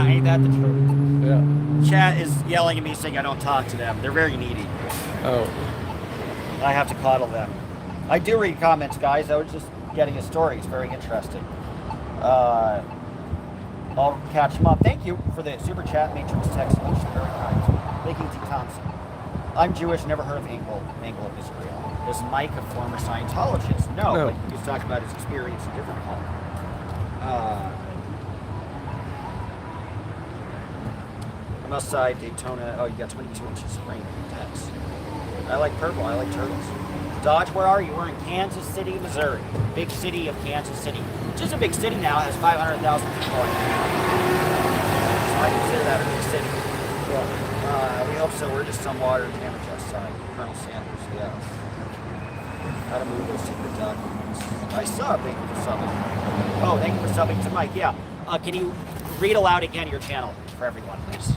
Ain't that the truth? Yeah. Chat is yelling at me saying I don't talk to them. They're very needy. Oh. I have to coddle them. I do read comments, guys. I was just getting a story. It's very interesting. I'll catch them up. Thank you for the super chat, Matrix text solution. Very kind. Making T. Thompson. I'm Jewish, never heard of Angle of Israel. Is Mike a former Scientologist? No, No. but he's talking about his experience in different home. I'm outside Daytona. Oh, you got 22 inches of rain. Intense. I like purple. I like turtles. Dodge, where are you? We're in Kansas City, Missouri. Big city of Kansas City. Which is a big city now. It has 500,000 people in it. So I consider that a big city. We hope so. We're just some water damage outside. Colonel Sanders, yeah. How to move those secret documents. I sub. Thank you for subbing. Oh, thank you for subbing to Mike. Yeah. Can you read aloud again your channel for everyone, please?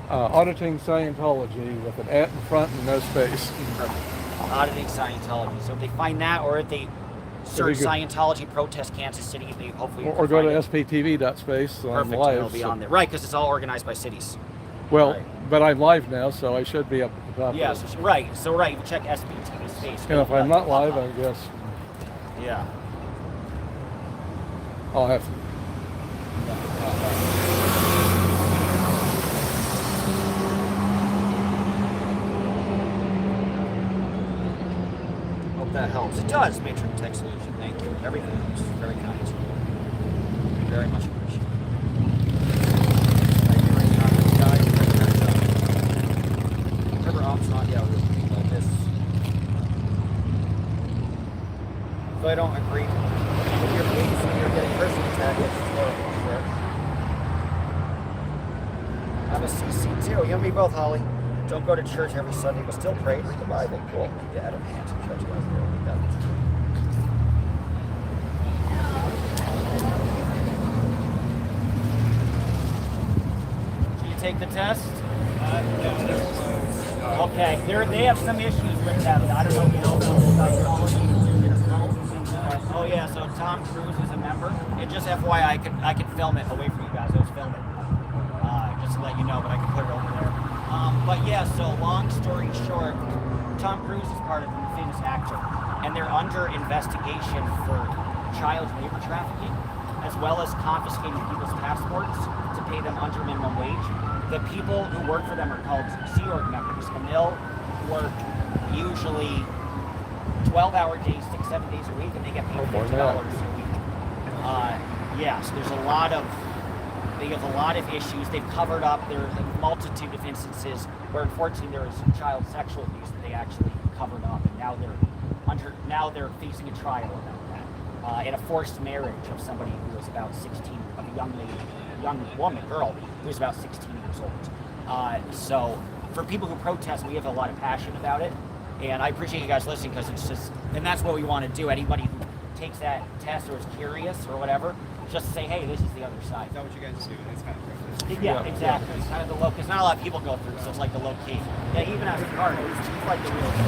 Auditing Scientology with an at in front and no space. Perfect. Auditing Scientology. So if they find that, or if they search good. Scientology protest Kansas City, they hopefully Or go to find it. sptv.space. I'm Perfect. live. It'll be on there. Right, because it's all organized by cities. Well, Right. but I'm live now, so I should be up at the top. Yes, of it. right. So right, you check SBTV space. And if I'm not live, I guess Yeah. I'll have to. Hope that helps. It does, Matrix Tech Solution. Thank you. Everything helps. Very kind. Very much appreciated. Thank you very much, guys. Remember, ops not yet. We'll be like this. If I don't agree with your beliefs and you're getting personally attacked, it's horrible. Sure. I'm a CC too. You and me both, Holly. Don't go to church every Sunday, but still pray. Read the Bible. Cool. Yeah, I don't have to church. Did you take the test? Okay. They have some issues with that. I don't know if you know psychology. Oh yeah, so Tom Cruise is a member. And just FYI, I could film it away from you guys. I was filming. Just to let you know, but I can put it over there. But yeah, so long story short, Tom Cruise is part of a famous actor, and they're under investigation for child labor trafficking, as well as confiscating people's passports to pay them under minimum wage. The people who work for them are called Sea Org members, and they'll work usually 12-hour days, 6-7 days a week, and they get paid $50 a week. Yeah, so they have a lot of issues. They've covered up. There are a multitude of instances where, unfortunately, there was child sexual abuse that they actually covered up, and now they're facing a trial about that. In a forced marriage of somebody who was about 16, of a young girl who was about 16 years old. So for people who protest, we have a lot of passion about it, and I appreciate you guys listening, because it's just, and that's what we want to do. Anybody who takes that test or is curious or whatever, just to say, hey, this is the other side. Is that what you guys do? It's kind of privilege. Yeah, exactly. It's kind of the low, because not a lot of people go through, so it's like the low key. Yeah, even as a card, it's like the real thing.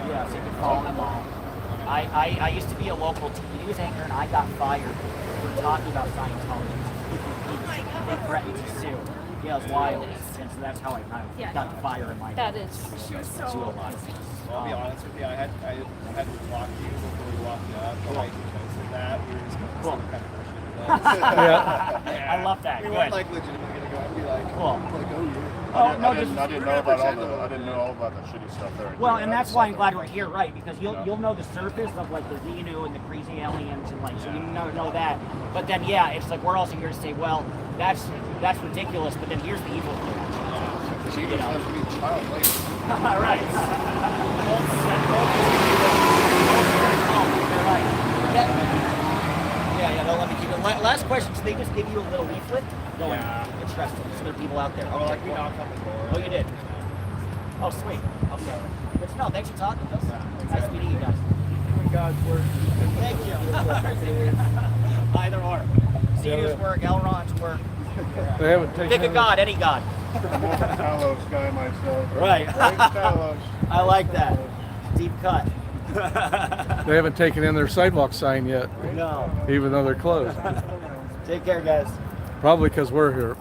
Yeah, so you can follow them all. I used to be a local TV news anchor, and I got fired for talking about Scientology. They threatened to sue. Yeah, it was wild. And so that's how I kind of got the fire in my That is sue a lot of things. Well, I'll be honest with you, I had to block you before we walked up. But I said that, we were just going to see what kind of person it was. I love that. We Good. weren't like legitimately going to go out and be like, Cool. oh, I didn't know about all the shitty stuff there. Well, and that's why I'm glad we're here, right? Because you'll know the surface of like the Xenu and the crazy aliens, and like, so you know that. But then yeah, it's like we're also here to say, well, that's ridiculous. But then here's the evil thing. She just has to be a child later. Right. Yeah, they'll let me keep it. Last question, so they just give you a little leaflet? Going, interesting. So there are people out there. well, like we knocked on the door. Oh, you did? Oh, sweet. Okay. Good to know. Thanks for talking to us. Nice meeting you guys. God's word. Thank you. Either or. Zeus work, Elron's work. They haven't taken Pick a god, any god. I'm more of a Talos guy myself. Right. Talos. I like that. Deep cut. They haven't taken in their sidewalk sign yet, No. even though they're closed. Take care, guys. Probably because we're here.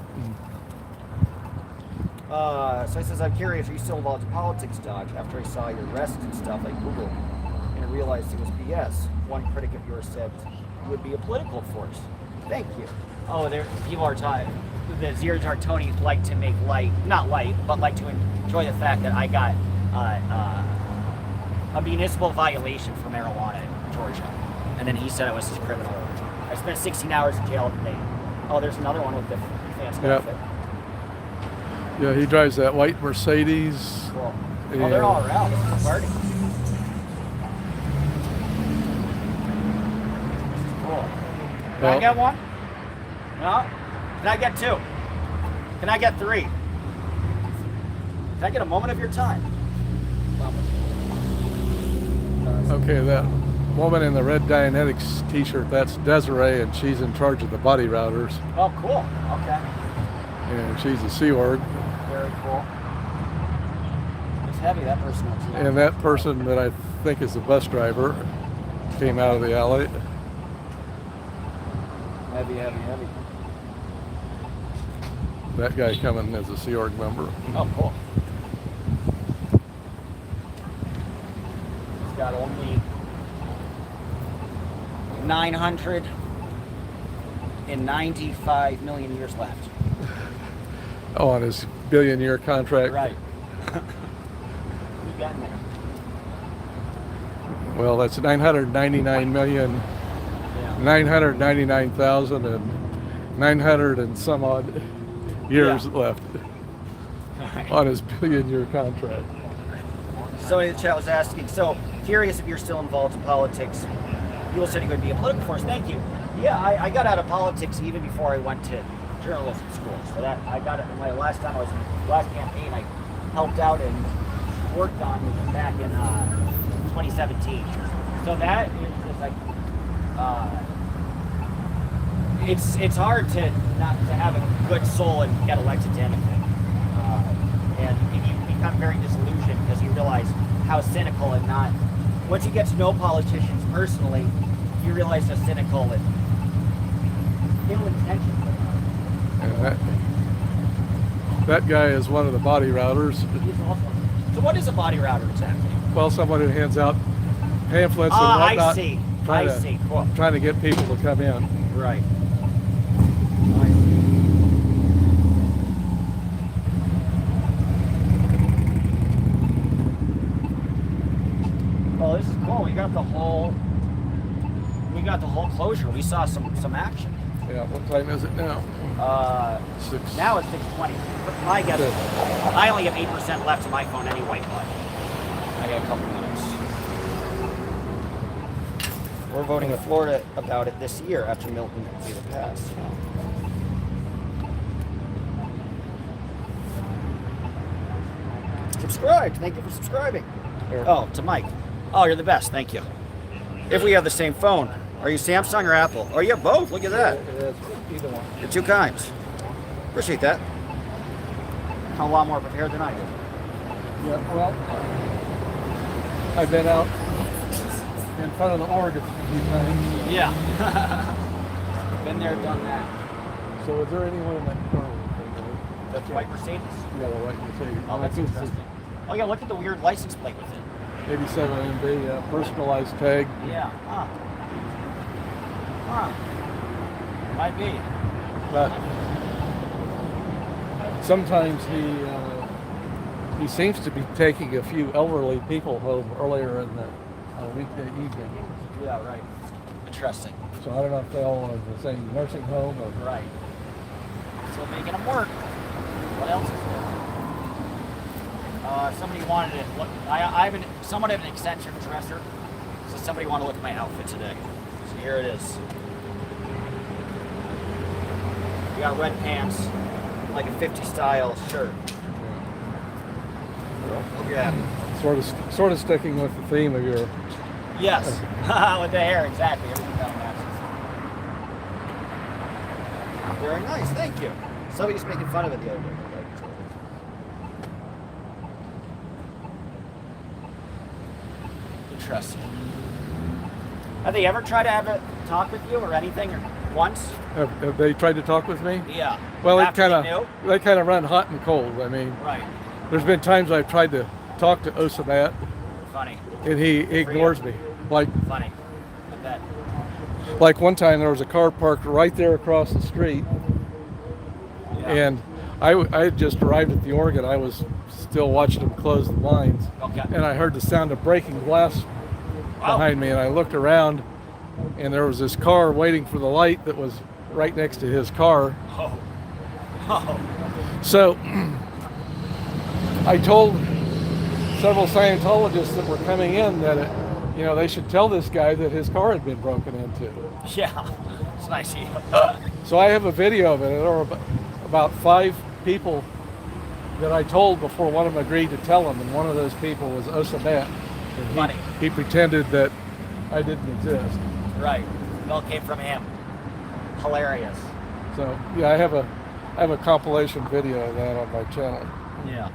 So he says, I'm curious, are you still involved in politics, Dodge? After I saw your arrest and stuff, I Googled and I realized it was BS. One critic of yours said you would be a political force. Thank you. Oh, there people are talking. The Zero Tartoni like to make light, not light, but like to enjoy the fact that I got a municipal violation for marijuana in Georgia. And then he said it was his criminal. I spent 16 hours in jail today. Oh, there's another one with the fancy outfit. Yeah, he drives that white Mercedes. Cool. Oh, they're all around. It's a party. Cool. Can I get one? No? Can I get two? Can I get three? Can I get a moment of your time? Okay, that woman in the red Dianetics t-shirt, that's Desiree, and she's in charge of the body routers. Oh, cool. Okay. And she's a Sea Org. Very cool. It's heavy, that person. And that person that I think is the bus driver came out of the alley. Heavy. That guy coming as a Sea Org member. Oh, cool. He's got only 995 million years left. Oh, on his billion-year contract. Right. You got there. Well, that's 999,900 and some odd years left on his billion-year contract. Somebody in the chat was asking, so curious if you're still involved in politics. You said you would be a political force. Thank you. Yeah, I got out of politics even before I went to journalism school. So that I got it. My last time I was in the last campaign, I helped out and worked on was back in 2017. So that is just like it's hard to not to have a good soul and get elected to anything, and you become very disillusioned because you realize how cynical and not. Once you get to know politicians personally, you realize how cynical and ill-intentioned they are. And that guy is one of the body routers. He's awful. So what is a body router exactly? Well, someone who hands out pamphlets Ah, and whatnot. I see. Trying I to, see. Cool. Trying to get people to come in. Right. Well, this is cool. We got the whole closure. We saw some action. Yeah, what time is it now? Six. Now it's 6:20. My guess is I only have 8% left on my phone anyway, but I got a couple minutes. We're voting in Florida about it this year after Milton completed passed. Subscribe. Thank you for subscribing. Here. Oh, to Mike. Oh, you're the best. Thank you. If we have the same phone, are you Samsung or Apple? Oh, you have both. Look at that. Either one. You're two kinds. Appreciate that. A lot more prepared than I did. Yeah, well, I've been out in front of the org a few times. Yeah. Been there, done that. So is there anyone in that car? That's white Mercedes. Yeah, the white Mercedes. Oh, that's interesting. Oh yeah, look at the weird license plate with it. 87 MB, personalized tag. Yeah. Huh. Might be. But sometimes he seems to be taking a few elderly people home earlier in the weekday evening. Yeah, right. Interesting. So I don't know if they all are the same nursing home or Right. So making them work. What else is there? Somebody wanted to look. I have somewhat of an eccentric dresser, so somebody wanted to look at my outfit today. So here it is. We got red pants, like a 50 style shirt. Look at that. sort of sticking with the theme of your. Yes, with the hair, exactly. Everything down matches. Very nice, thank you. Somebody was making fun of it the other day. Interesting. Have they ever tried to have a talk with you or anything, or once? Have they tried to talk with me? Yeah. Well, After they kind of run hot and cold. I mean, right. there's been times I've tried to talk to Osamat, Funny. and he ignores me. Funny. I bet. Like one time there was a car parked right there across the street, Yeah. and I had just arrived at the organ. I was still watching them close the blinds, Okay. and I heard the sound of breaking glass behind me, and I looked around, and there was this car waiting for the light that was right next to his car. Oh. Oh. So I told several Scientologists that were coming in that they should tell this guy that his car had been broken into. Yeah. It's nice of you. So I have a video of it. There were about 5 people that I told before one of them agreed to tell him, and one of those people was Osamat. Funny. He pretended that I didn't exist. Right. It all came from him. Hilarious. So yeah, I have a compilation video of that on my channel. Yeah.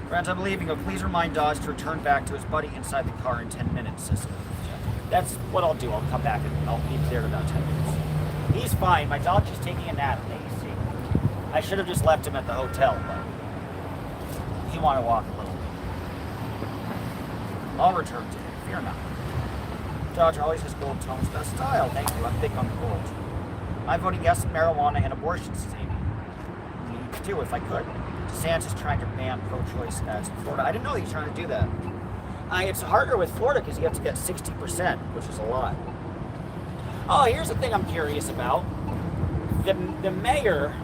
Friends, I'm leaving, but please remind Dodge to return back to his buddy inside the car in 10 minutes, says Jeff. That's what I'll do. I'll come back and I'll be there in about 10 minutes. He's fine. My dog's just taking a nap in the AC. I should have just left him at the hotel, but he wanted to walk a little bit. I'll return to him. Fear not. Dodger always has gold tones. Best style. Thank you. I'm big on gold. I'm voting yes on marijuana and abortion, says Amy. Me too, if I could. DeSantis is trying to ban pro-choice ads in Florida. I didn't know he was trying to do that. It's harder with Florida because you have to get 60%, which is a lot. Oh, here's the thing I'm curious about. The mayor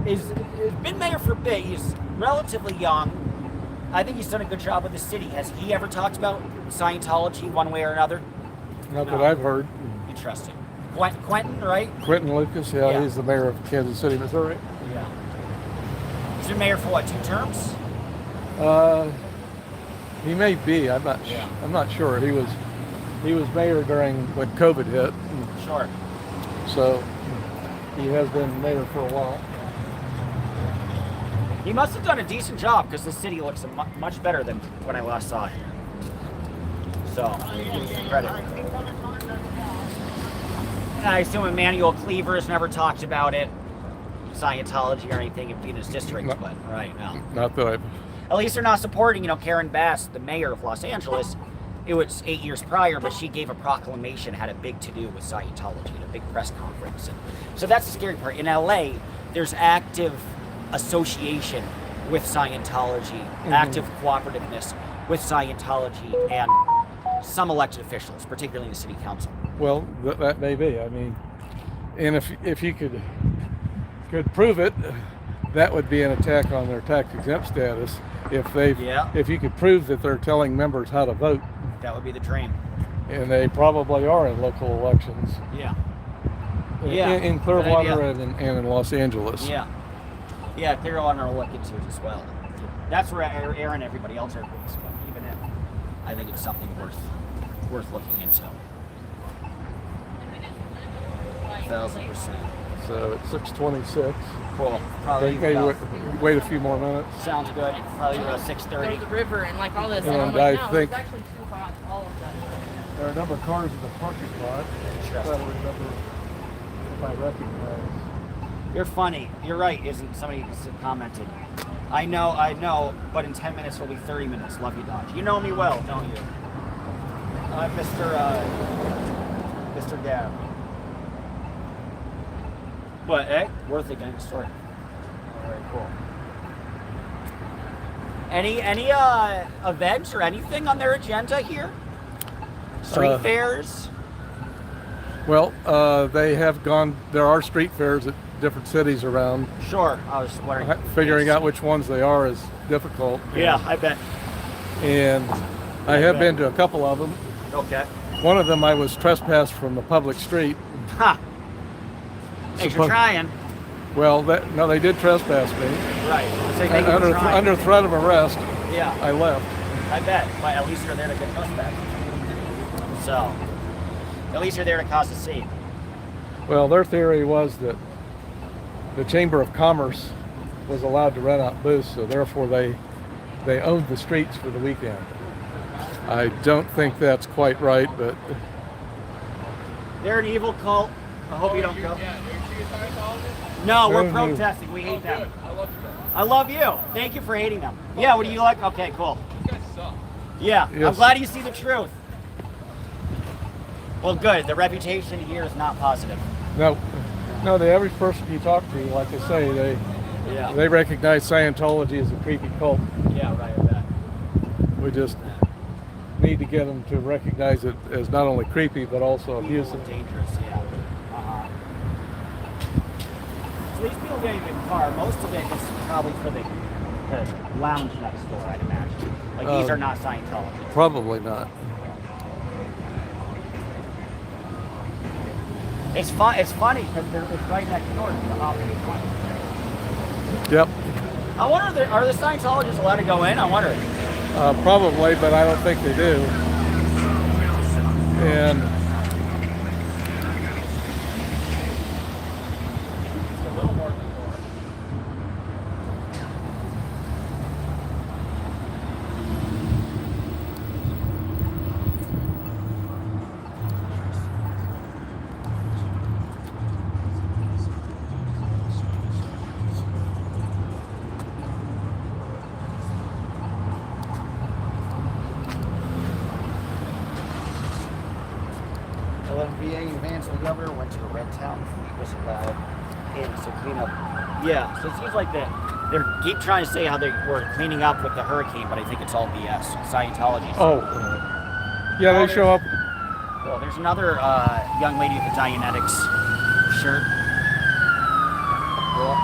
has been mayor for a bit. He's relatively young. I think he's done a good job with the city. Has he ever talked about Scientology one way or another? Not that I've heard. Interesting. Quentin, right? Quentin Lucas, Yeah. he's the mayor of Kansas City, Missouri. Yeah. He's been mayor for what, 2 terms? He may be. I'm not sure. He was mayor during when COVID hit. Sure. So he has been mayor for a while. He must have done a decent job because the city looks much better than when I last saw it. So, credit. And I assume Emmanuel Cleaver has never talked about it, Scientology or anything in Venus District, but right now. Not that At least they're not supporting, Karen Bass, the mayor of Los Angeles. It was 8 years prior, but she gave a proclamation, had a big to-do with Scientology, at a big press conference. And so that's the scary part. In LA, there's active association with Scientology, active cooperativeness with Scientology, and some elected officials, particularly in the city council. Well, that may be. I mean, and if you could prove it, that would be an attack on their tax exempt status. If you could prove that they're telling members how to vote, that would be the dream. And they probably are in local elections. Yeah. In Clearwater and in Los Angeles. Yeah. Yeah, Clearwater will look into it as well. That's where Aaron and everybody else are doing, but even if I think it's something worth looking into. 1,000%. So it's 6:26. Cool. Probably wait a few more minutes. Sounds good. Probably around 6:30. The river and like all this. And like, I no, think it's actually too hot. All of that. there are a number of cars in the parking lot. I don't remember if I recognize. You're funny. You're right. Isn't somebody commented? I know. But in 10 minutes will be 30 minutes. Love you, Dodge. You know me well, don't you? I'm Mr. Gab. But worth it getting a story. All right, cool. Any events or anything on their agenda here? Street fairs? Well, they have gone. There are street fairs at different cities around. Sure. I was wondering. Figuring out which ones they are is difficult. Yeah, I bet. And I have been to a couple of them. Okay. One of them I was trespassed from the public street. Ha! Thanks for trying. Well, no, they did trespass me. Right. So under threat of arrest. Yeah. I left. I bet. But at least you're there to get trespassed. So, at least you're there to cause a scene. Well, their theory was that the Chamber of Commerce was allowed to rent out booths, so therefore they owned the streets for the weekend. I don't think that's quite right, but they're an evil cult. I hope you don't go. Yeah, aren't you a Scientologist? No, we're protesting. We hate them. I love you. I love you. Thank you for hating them. Yeah, what do you like? Okay, cool. These guys suck. Yeah, Yes. I'm glad you see the truth. Well, good. The reputation here is not positive. no, the average person you talk to, like I say, they recognize Scientology as a creepy cult. Yeah, right. I bet. We just need to get them to recognize it as not only creepy but also abusive. Dangerous, yeah. So these people getting in the car, most of it is probably for the lounge next door, I'd imagine. Like these are not Scientology. Probably not. It's funny because it's right next door to the opposite one. Yep. I wonder, are the Scientologists allowed to go in? I wonder. Probably, but I don't think they do. And It's a little more before. VA Vance the governor went to a red town. He was allowed in to clean up. Yeah, so it seems like they keep trying to say how they were cleaning up with the hurricane, but I think it's all BS. Scientology. oh, yeah, they show up. Well, there's another young lady with a Dianetics shirt. Cool.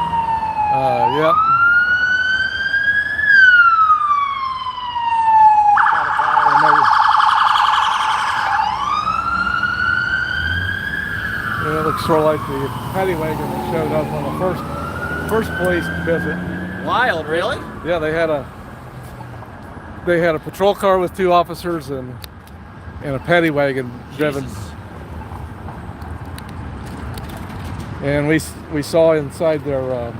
Yep. And it looks sort of like the paddy wagon that showed up on the first police visit. Wild, really? Yeah, they had a patrol car with 2 officers and a paddy wagon driven. Jesus. And we saw inside their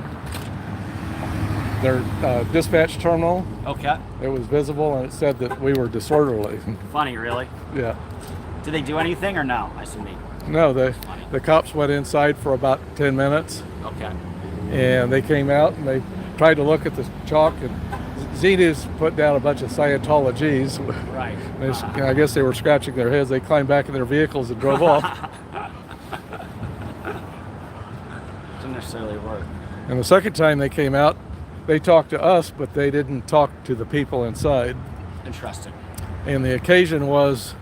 dispatch terminal. Okay. It was visible, and it said that we were disorderly. Funny, really? Yeah. Did they do anything or no? I assume they. No, the cops went inside for about 10 minutes, Okay. and they came out and they tried to look at the chalk and Xenus put down a bunch of Scientologies. Right. I guess they were scratching their heads. They climbed back in their vehicles and drove off. Doesn't necessarily work. And the second time they came out, they talked to us, but they didn't talk to the people inside. Interesting. And the occasion was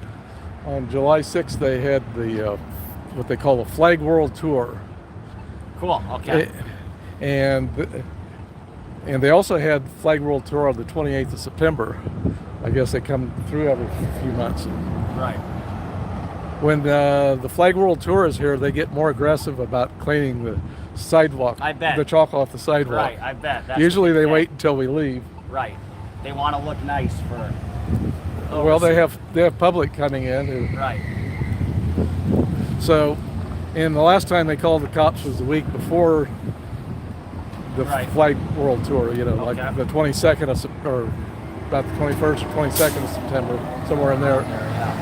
on July 6th, they had the what they call the Flag World Tour. Cool. Okay. And they also had Flag World Tour on the 28th of September. I guess they come through every few months. Right. When the Flag World Tour is here, they get more aggressive about cleaning the sidewalk. I bet. The chalk off the sidewalk. Right. I bet. That's Usually what they say. wait until we leave. Right. They want to look nice for. Well, they have public coming in. Right. So, and the last time they called the cops was the week before the Right. Flag World Tour. You know, like Okay. the 22nd of or about the 21st or 22nd of September, somewhere in there. Yeah.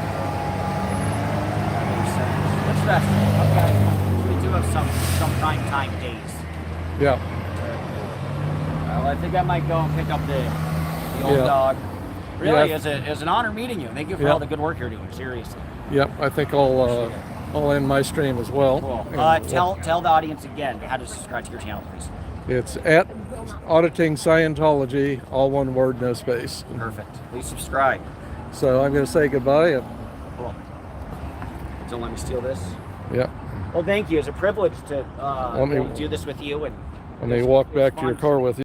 That makes sense. Interesting. Okay. So we do have some prime time days. Yeah. Well, I think I might go and pick up the old Yeah. dog. Really, Yeah. it was an honor meeting you. Thank you for Yeah. all the good work you're doing. Seriously. Yep. I think I'll end my stream as well. Cool. And, Tell the audience again how to subscribe to your channel, please. it's at Auditing Scientology, all one word, no space. Perfect. Please subscribe. So I'm going to say goodbye. And, Cool. Don't let me steal this. yeah. Well, thank you. It's a privilege to Let me- do this with you and. And they it was- walk it was back to your fun. car with you.